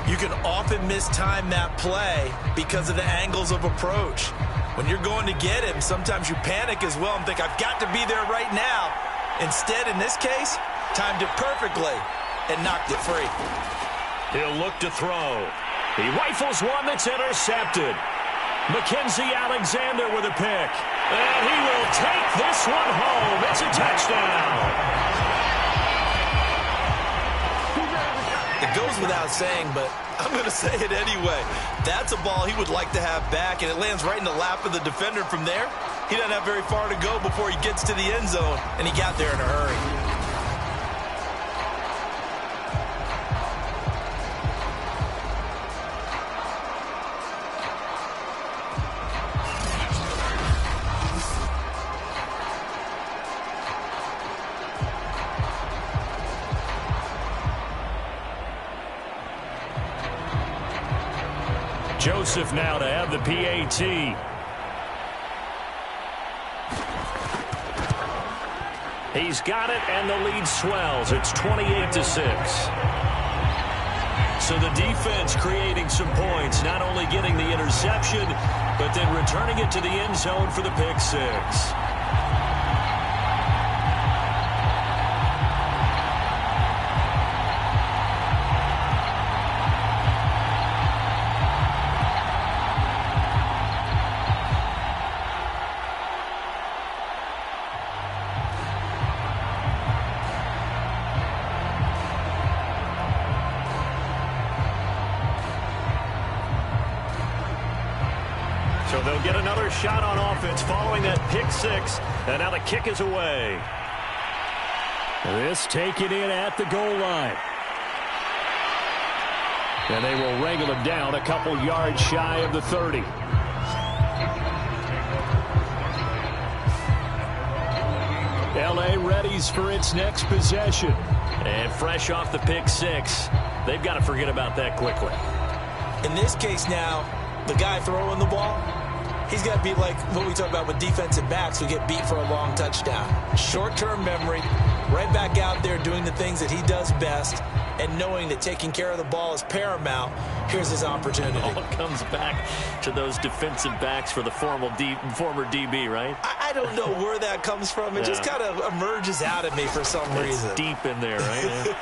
[SPEAKER 3] you can often mistime that play because of the angles of approach. When you're going to get him, sometimes you panic as well and think, I've got to be there right now. Instead, in this case, timed it perfectly and knocked it free.
[SPEAKER 2] He'll look to throw. He rifles one that's intercepted. Mackenzie Alexander with a pick. And he will take this one home. It's a touchdown.
[SPEAKER 3] It goes without saying, but I'm going to say it anyway. That's a ball he would like to have back, and it lands right in the lap of the defender from there. He doesn't have very far to go before he gets to the end zone, and he got there in a hurry.
[SPEAKER 2] Joseph now to have the PAT. He's got it, and the lead swells. It's 28-6. So the defense creating some points, not only getting the interception, but then returning it to the end zone for the pick six. So they'll get another shot on offense following that pick six. And now the kick is away. This taken in at the goal line. And they will wrangle him down a couple yards shy of the 30. L.A. readies for its next possession. And fresh off the pick six, they've got to forget about that quickly.
[SPEAKER 3] In this case now, the guy throwing the ball, he's got to be like what we talk about with defensive backs who get beat for a long touchdown. Short-term memory, right back out there doing the things that he does best, and knowing that taking care of the ball is paramount. Here's his opportunity.
[SPEAKER 2] It all comes back to those defensive backs for the former DB, right?
[SPEAKER 3] I don't know where that comes from. It just kind of emerges out of me for some reason.
[SPEAKER 2] Deep in there, right?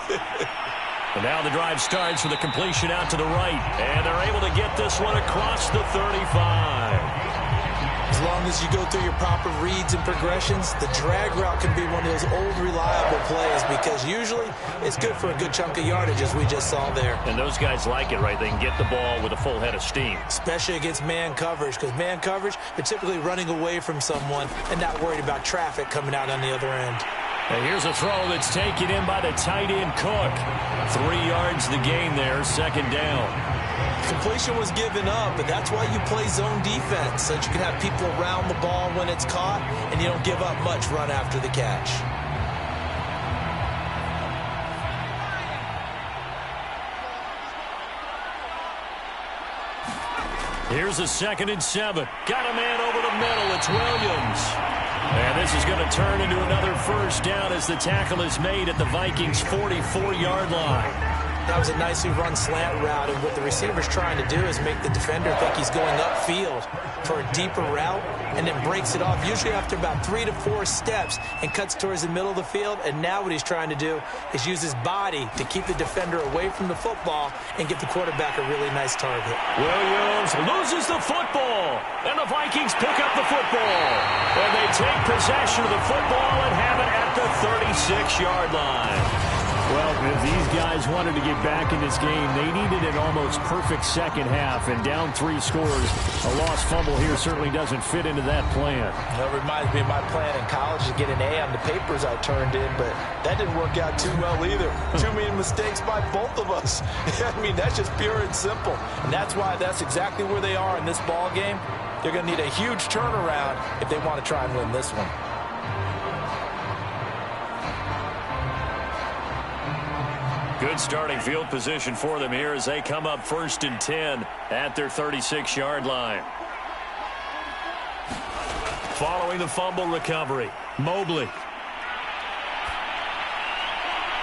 [SPEAKER 2] And now the drive starts with a completion out to the right. And they're able to get this one across the 35.
[SPEAKER 3] As long as you go through your proper reads and progressions, the drag route can be one of those old reliable plays because usually it's good for a good chunk of yardage as we just saw there.
[SPEAKER 2] And those guys like it, right? They can get the ball with a full head of steam.
[SPEAKER 3] Especially against man coverage, because man coverage, they're typically running away from someone and not worried about traffic coming out on the other end.
[SPEAKER 2] And here's a throw that's taken in by the tight end Cook. 3 yards the gain there, second down.
[SPEAKER 3] Completion was given up, but that's why you play zone defense, so that you can have people around the ball when it's caught, and you don't give up much run after the catch.
[SPEAKER 2] Here's a 2nd and 7. Got a man over the middle. It's Williams. And this is going to turn into another first down as the tackle is made at the Vikings' 44-yard line.
[SPEAKER 3] That was a nicely run slant route, and what the receiver's trying to do is make the defender think he's going upfield for a deeper route, and then breaks it off, usually after about 3 to 4 steps, and cuts towards the middle of the field. And now what he's trying to do is use his body to keep the defender away from the football and give the quarterback a really nice target.
[SPEAKER 2] Williams loses the football, and the Vikings pick up the football. And they take possession of the football and have it at the 36-yard line.
[SPEAKER 6] Well, if these guys wanted to get back in this game, they needed an almost perfect second half, and down 3 scores. A lost fumble here certainly doesn't fit into that plan.
[SPEAKER 3] That reminds me of my plan in college to get an A on the papers I turned in, but that didn't work out too well either. Too many mistakes by both of us. I mean, that's just pure and simple. And that's why that's exactly where they are in this ball game. They're going to need a huge turnaround if they want to try and win this one.
[SPEAKER 2] Good starting field position for them here as they come up 1st and 10 at their 36-yard line. Following the fumble recovery, Mobley.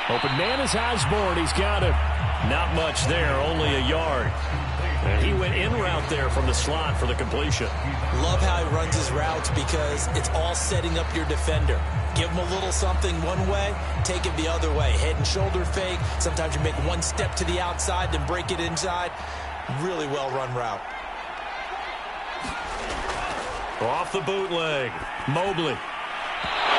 [SPEAKER 6] Open man is Osborne. He's got him.
[SPEAKER 2] Not much there, only a yard. And he went in route there from the slot for the completion.
[SPEAKER 3] Love how he runs his routes because it's all setting up your defender. Give him a little something one way, take it the other way. Head and shoulder fake. Sometimes you make one step to the outside, then break it inside. Really well-run route.
[SPEAKER 2] Off the bootleg. Mobley.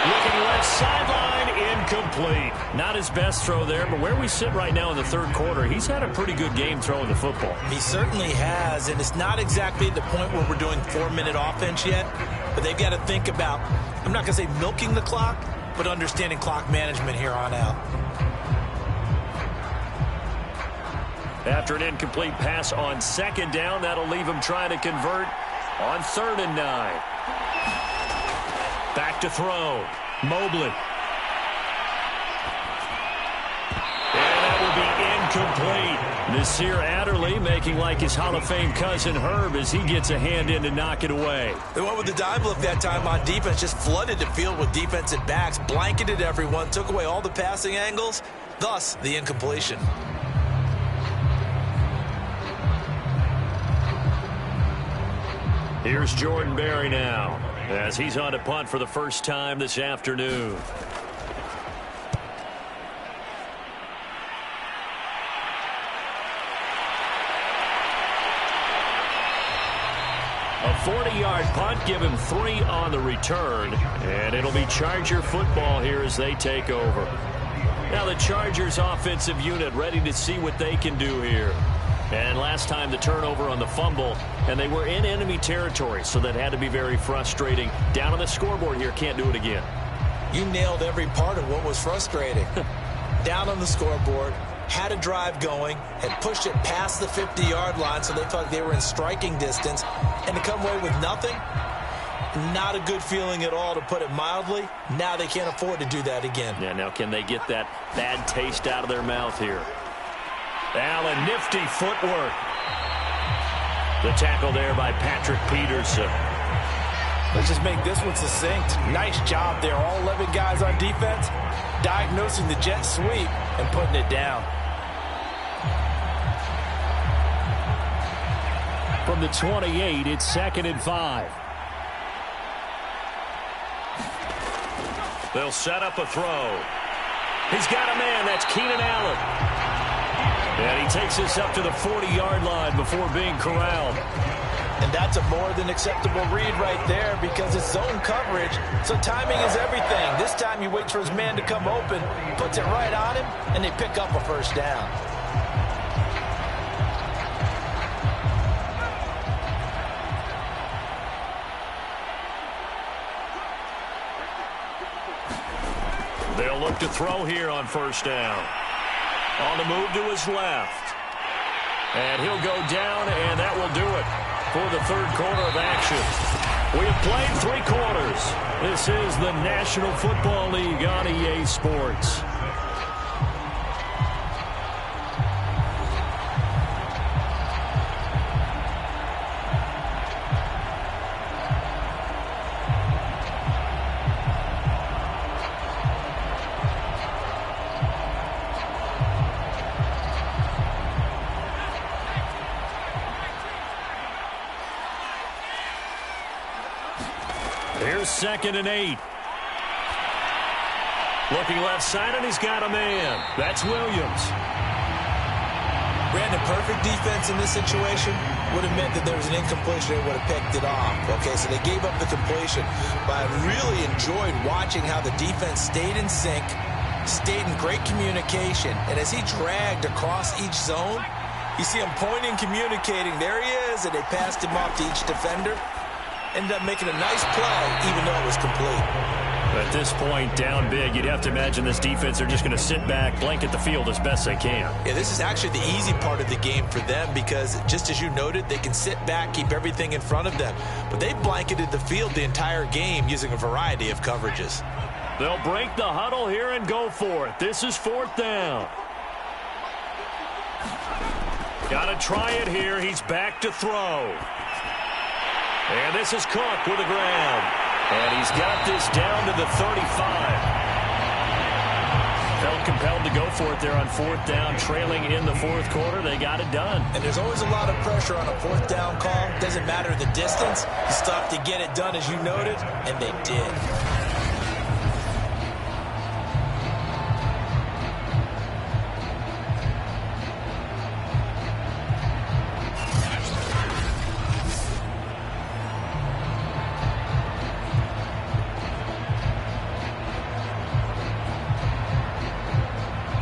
[SPEAKER 2] Looking left sideline, incomplete. Not his best throw there, but where we sit right now in the third quarter, he's had a pretty good game throwing the football.
[SPEAKER 3] He certainly has, and it's not exactly the point where we're doing 4-minute offense yet, but they've got to think about, I'm not going to say milking the clock, but understanding clock management here on out.
[SPEAKER 2] After an incomplete pass on second down, that'll leave him trying to convert on 3rd and 9. Back to throw. Mobley. And that will be incomplete. Nasir Adderley making like his Hall of Fame cousin Herb as he gets a hand in to knock it away.
[SPEAKER 3] They went with the dime look that time on defense, just flooded the field with defensive backs, blanketed everyone, took away all the passing angles, thus the incompletion.
[SPEAKER 2] Here's Jordan Berry now as he's on to punt for the first time this afternoon. A 40-yard punt, give him 3 on the return, and it'll be Charger football here as they take over. Now the Chargers offensive unit ready to see what they can do here. And last time the turnover on the fumble, and they were in enemy territory, so that had to be very frustrating. Down on the scoreboard here, can't do it again.
[SPEAKER 3] You nailed every part of what was frustrating. Down on the scoreboard, had a drive going, had pushed it past the 50-yard line, so they thought they were in striking distance, and to come away with nothing, not a good feeling at all, to put it mildly. Now they can't afford to do that again.
[SPEAKER 2] Yeah, now can they get that bad taste out of their mouth here? Allen, nifty footwork. The tackle there by Patrick Peterson.
[SPEAKER 3] Let's just make this one succinct. Nice job there. All 11 guys on defense diagnosing the jet sweep and putting it down.
[SPEAKER 6] From the 28, it's 2nd and 5.
[SPEAKER 2] They'll set up a throw. He's got a man. That's Keenan Allen. And he takes us up to the 40-yard line before being corralled.
[SPEAKER 3] And that's a more than acceptable read right there because it's zone coverage, so timing is everything. This time he waits for his man to come open, puts it right on him, and they pick up a first down.
[SPEAKER 2] They'll look to throw here on first down. On the move to his left. And he'll go down, and that will do it for the third quarter of action. We have played 3 quarters. This is the National Football League on EA Sports. Here's 2nd and 8. Looking left side, and he's got a man. That's Williams.
[SPEAKER 3] Brandon, perfect defense in this situation would have meant that there was an incompletion. They would have picked it off. Okay, so they gave up the completion. But I really enjoyed watching how the defense stayed in sync, stayed in great communication. And as he dragged across each zone, you see him pointing, communicating. There he is, and they passed him off to each defender. Ended up making a nice play, even though it was complete.
[SPEAKER 2] At this point, down big, you'd have to imagine this defense are just going to sit back, blanket the field as best they can.
[SPEAKER 3] Yeah, this is actually the easy part of the game for them because, just as you noted, they can sit back, keep everything in front of them. But they blanketed the field the entire game using a variety of coverages.
[SPEAKER 2] They'll break the huddle here and go for it. This is 4th down. Got to try it here. He's back to throw. And this is Cook with the ground. And he's got this down to the 35. Felt felt compelled to go for it there on fourth down, trailing in the fourth quarter. They got it done.
[SPEAKER 3] And there's always a lot of pressure on a fourth down call. Doesn't matter the distance. You still have to get it done, as you noted, and they did.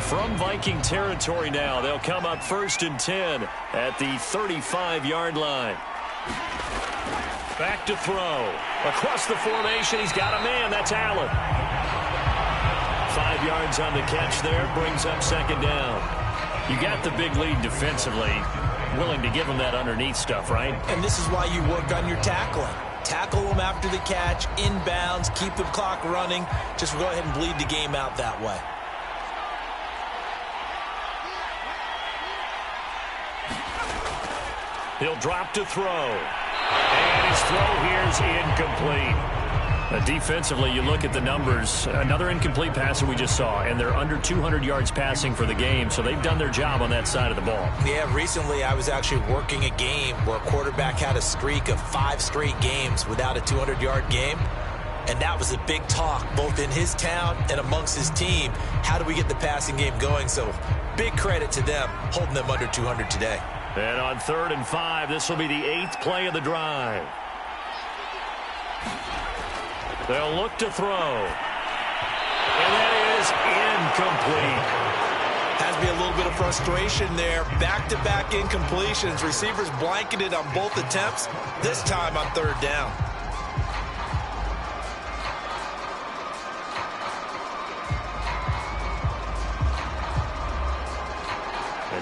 [SPEAKER 2] From Viking territory now, they'll come up 1st and 10 at the 35-yard line. Back to throw. Across the formation, he's got a man. That's Allen. 5 yards on the catch there, brings up 2nd down. You got the big lead defensively. Willing to give them that underneath stuff, right?
[SPEAKER 3] And this is why you work on your tackling. Tackle them after the catch, inbounds, keep the clock running. Just go ahead and bleed the game out that way.
[SPEAKER 2] He'll drop to throw. And his throw here is incomplete. Defensively, you look at the numbers. Another incomplete passer we just saw, and they're under 200 yards passing for the game, so they've done their job on that side of the ball.
[SPEAKER 3] Yeah, recently I was actually working a game where a quarterback had a streak of 5 straight games without a 200-yard game. And that was a big talk, both in his town and amongst his team. How do we get the passing game going? So big credit to them, holding them under 200 today.
[SPEAKER 2] And on 3rd and 5, this will be the 8th play of the drive. They'll look to throw. And that is incomplete.
[SPEAKER 3] Has to be a little bit of frustration there. Back-to-back incompletions. Receivers blanketed on both attempts, this time on 3rd down.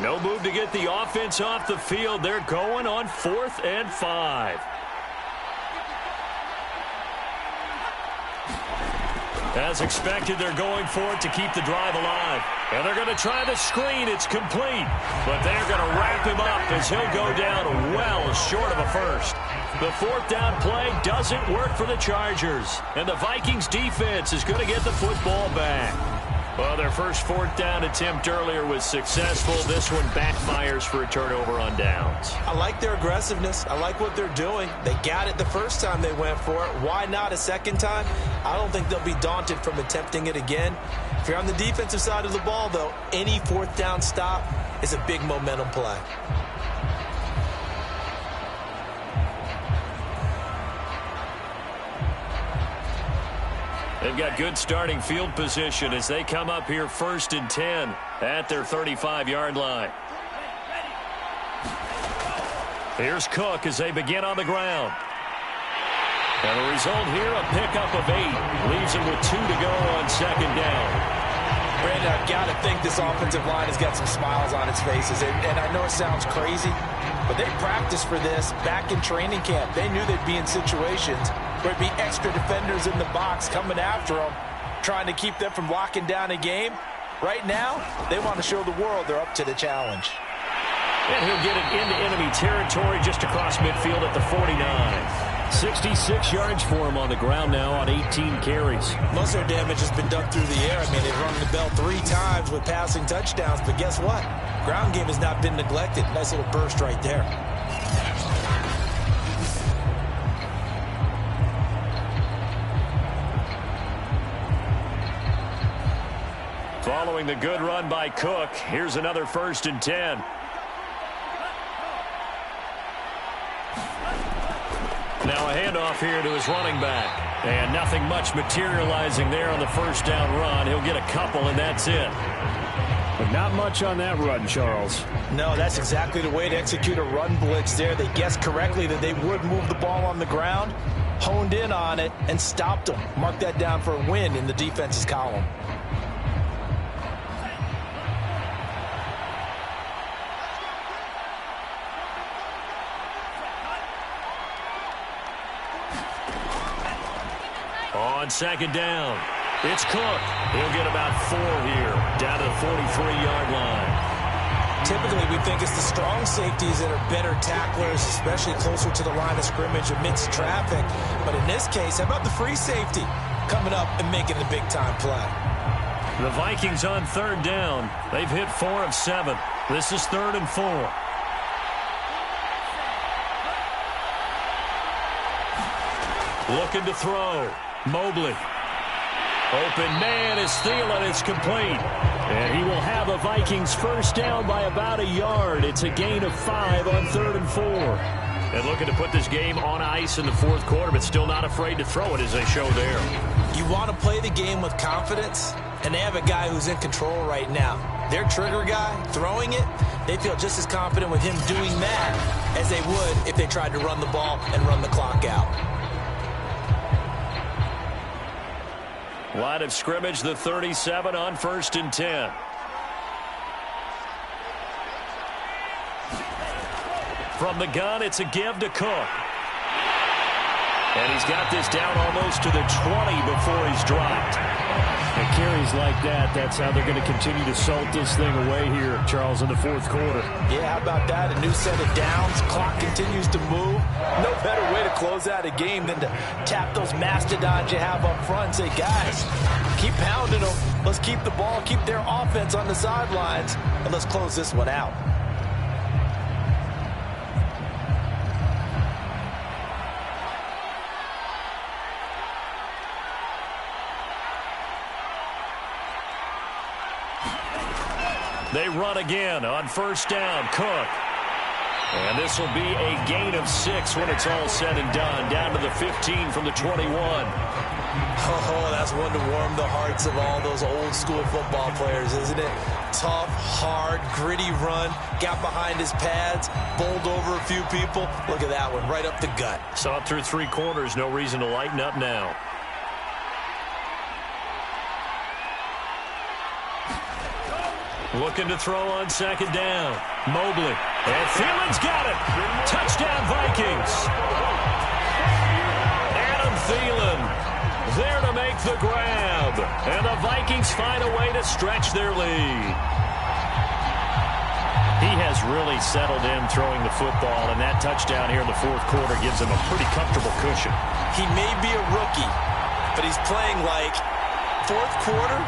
[SPEAKER 2] No move to get the offense off the field. They're going on 4th and 5. As expected, they're going for it to keep the drive alive. And they're going to try the screen. It's complete. But they're going to wrap him up as he'll go down well short of a first. The 4th down play doesn't work for the Chargers. And the Vikings defense is going to get the football back. Well, their first 4th down attempt earlier was successful. This one backfires for a turnover on downs.
[SPEAKER 3] I like their aggressiveness. I like what they're doing. They got it the first time they went for it. Why not a second time? I don't think they'll be daunted from attempting it again. If you're on the defensive side of the ball, though, any 4th down stop is a big momentum play.
[SPEAKER 2] They've got good starting field position as they come up here 1st and 10 at their 35-yard line. Here's Cook as they begin on the ground. And the result here, a pickup of 8. Leaves them with 2 to go on 2nd down.
[SPEAKER 3] Brandon, I've got to think this offensive line has got some smiles on its faces. And I know it sounds crazy, but they practiced for this back in training camp. They knew they'd be in situations where it'd be extra defenders in the box coming after them, trying to keep them from locking down a game. Right now, they want to show the world they're up to the challenge.
[SPEAKER 2] And he'll get it into enemy territory just across midfield at the 49. 66 yards for him on the ground now on 18 carries.
[SPEAKER 3] Most of their damage has been done through the air. I mean, they've rung the bell 3 times with passing touchdowns, but guess what? Ground game has not been neglected. Nice little burst right there.
[SPEAKER 2] Following the good run by Cook, here's another 1st and 10. Now a handoff here to his running back. And nothing much materializing there on the 1st down run. He'll get a couple, and that's it.
[SPEAKER 6] But not much on that run, Charles.
[SPEAKER 3] No, that's exactly the way to execute a run blitz there. They guessed correctly that they would move the ball on the ground, honed in on it, and stopped them. Mark that down for a win in the defense's column.
[SPEAKER 2] On 2nd down, it's Cook. He'll get about 4 here, down to the 43-yard line.
[SPEAKER 3] Typically, we think it's the strong safeties that are better tacklers, especially closer to the line of scrimmage amidst traffic. But in this case, how about the free safety coming up and making the big-time play?
[SPEAKER 2] The Vikings on third down. They've hit 4 of 7. This is 3rd and 4. Looking to throw. Mobley. Open man is Thielen. It's complete. And he will have a Vikings first down by about a yard. It's a gain of 5 on 3rd and 4. And looking to put this game on ice in the 4th quarter, but still not afraid to throw it as they show there.
[SPEAKER 3] You want to play the game with confidence, and they have a guy who's in control right now. Their trigger guy, throwing it, they feel just as confident with him doing that as they would if they tried to run the ball and run the clock out.
[SPEAKER 2] Line of scrimmage, the 37 on 1st and 10. From the gun, it's a give to Cook. And he's got this down almost to the 20 before he's dropped.
[SPEAKER 6] And carries like that, that's how they're going to continue to salt this thing away here, Charles, in the 4th quarter.
[SPEAKER 3] Yeah, how about that? A new set of downs. Clock continues to move. No better way to close out a game than to tap those mastodons you have up front and say, guys, keep pounding them. Let's keep the ball, keep their offense on the sidelines, and let's close this one out.
[SPEAKER 2] They run again on 1st down. Cook. And this will be a gain of 6 when it's all said and done. Down to the 15 from the 21.
[SPEAKER 3] Oh, that's one to warm the hearts of all those old school football players, isn't it? Tough, hard, gritty run. Got behind his pads, bowled over a few people. Look at that one, right up the gut.
[SPEAKER 2] Saw it through 3 quarters. No reason to lighten up now. Looking to throw on 2nd down. Mobley. And Thielen's got it. Touchdown, Vikings. Adam Thielen there to make the grab. And the Vikings find a way to stretch their lead. He has really settled in throwing the football, and that touchdown here in the 4th quarter gives him a pretty comfortable cushion.
[SPEAKER 3] He may be a rookie, but he's playing like 4th quarter.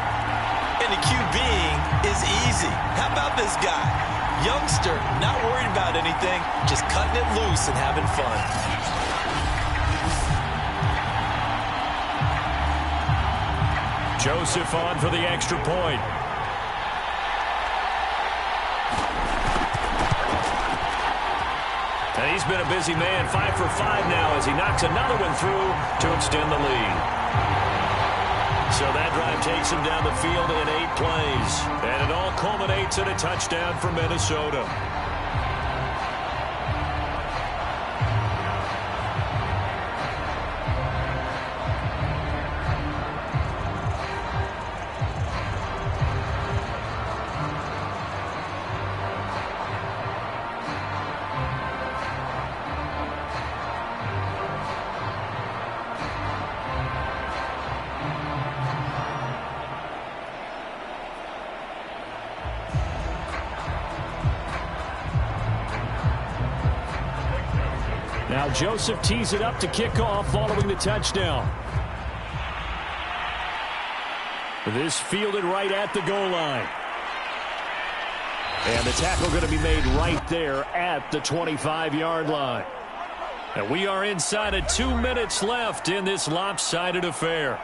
[SPEAKER 3] And the QBing is easy. How about this guy? Youngster, not worried about anything, just cutting it loose and having fun.
[SPEAKER 2] Joseph on for the extra point. And he's been a busy man, 5 for 5 now as he knocks another one through to extend the lead. So that drive takes him down the field in 8 plays. And it all culminates in a touchdown for Minnesota. Now Joseph tees it up to kick off following the touchdown. This fielded right at the goal line. And the tackle going to be made right there at the 25-yard line. And we are inside of 2 minutes left in this lopsided affair.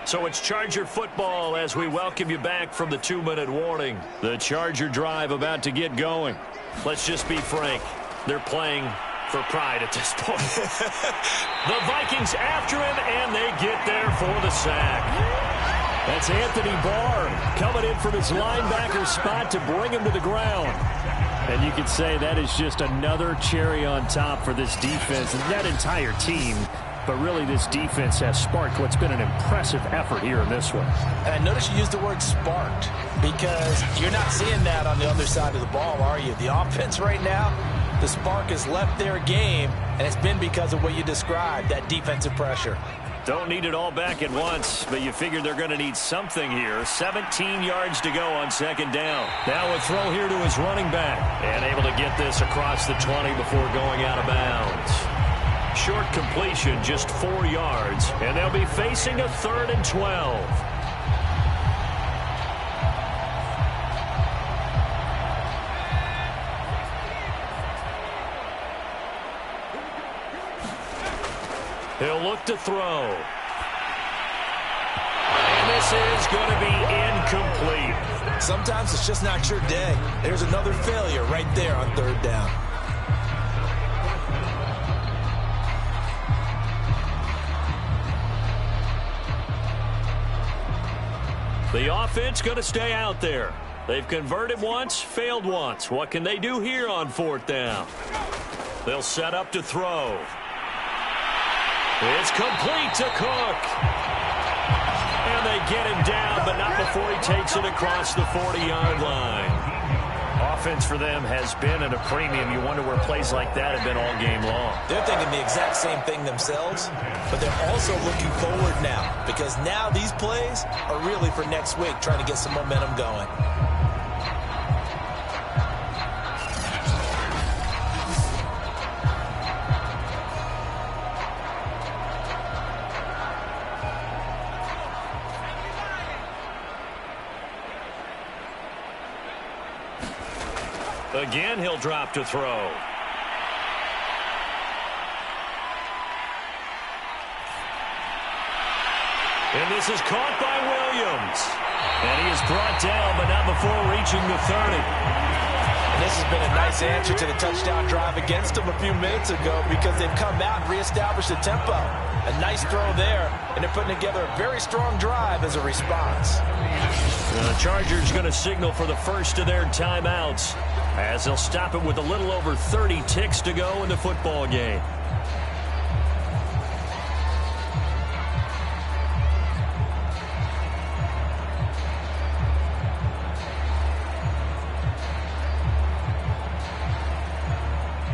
[SPEAKER 2] So it's Charger football as we welcome you back from the 2-minute warning. The Charger drive about to get going. Let's just be frank. They're playing for pride at this point. The Vikings after him, and they get there for the sack. That's Anthony Barr coming in from his linebacker spot to bring him to the ground. And you could say that is just another cherry on top for this defense and that entire team. But really, this defense has sparked what's been an impressive effort here in this one.
[SPEAKER 3] And notice you used the word sparked because you're not seeing that on the other side of the ball, are you? The offense right now, the spark has left their game, and it's been because of what you described, that defensive pressure.
[SPEAKER 2] Don't need it all back at once, but you figure they're going to need something here. 17 yards to go on second down. Now a throw here to his running back. And able to get this across the 20 before going out of bounds. Short completion, just 4 yards. And they'll be facing a 3rd and 12. He'll look to throw. And this is going to be incomplete.
[SPEAKER 3] Sometimes it's just not your day. There's another failure right there on 3rd down.
[SPEAKER 2] The offense going to stay out there. They've converted once, failed once. What can they do here on 4th down? They'll set up to throw. It's complete to Cook. And they get him down, but not before he takes it across the 40-yard line. Offense for them has been at a premium. You wonder where plays like that have been all game long.
[SPEAKER 3] They're thinking the exact same thing themselves, but they're also looking forward now, because now these plays are really for next week, trying to get some momentum going.
[SPEAKER 2] Again, he'll drop to throw. And this is caught by Williams. And he is brought down, but not before reaching the 30.
[SPEAKER 3] And this has been a nice answer to the touchdown drive against them a few minutes ago, because they've come out and reestablished the tempo. A nice throw there, and they're putting together a very strong drive as a response.
[SPEAKER 2] The Chargers going to signal for the first of their timeouts, as they'll stop it with a little over 30 ticks to go in the football game.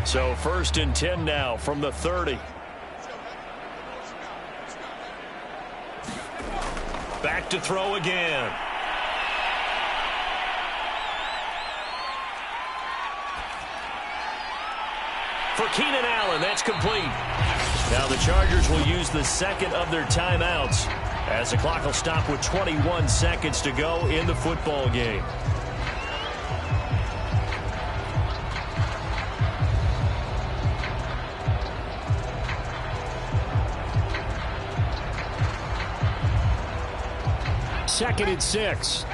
[SPEAKER 2] So 1st and 10 now from the 30. Back to throw again. For Keenan Allen, that's complete. Now the Chargers will use the second of their timeouts, as the clock will stop with 21 seconds to go in the football game. Second and 6.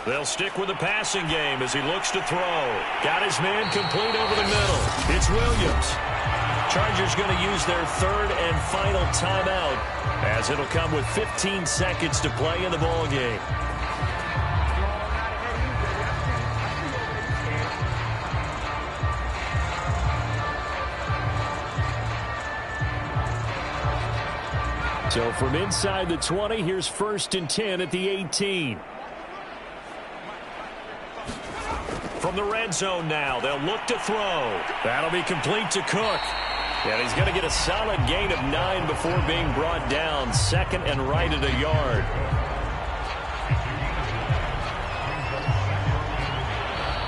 [SPEAKER 2] They'll stick with the passing game as he looks to throw. Got his man complete over the middle. It's Williams. Chargers going to use their 3rd and final timeout, as it'll come with 15 seconds to play in the ball game. So from inside the 20, here's 1st and 10 at the 18. From the red zone now, they'll look to throw. That'll be complete to Cook. And he's going to get a solid gain of 9 before being brought down. 2nd and right at a yard.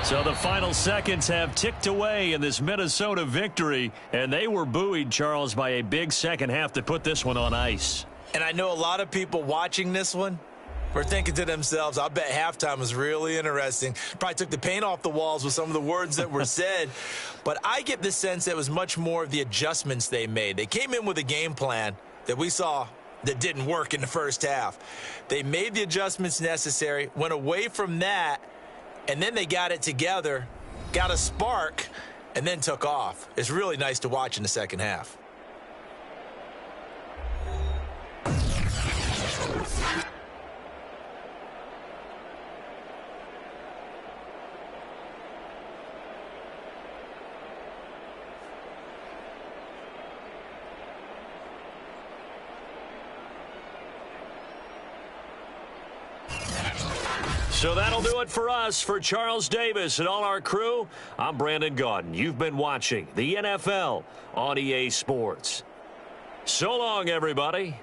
[SPEAKER 2] So the final seconds have ticked away in this Minnesota victory, and they were buoyed, Charles, by a big second half that put this one on ice.
[SPEAKER 3] And I know a lot of people watching this one were thinking to themselves, I bet halftime was really interesting. Probably took the paint off the walls with some of the words that were said. But I get the sense that it was much more of the adjustments they made. They came in with a game plan that we saw that didn't work in the first half. They made the adjustments necessary, went away from that, and then they got it together, got a spark, and then took off. It's really nice to watch in the second half.
[SPEAKER 2] So that'll do it for us. For Charles Davis and all our crew, I'm Brandon Gaudin. You've been watching the NFL on EA Sports. So long, everybody.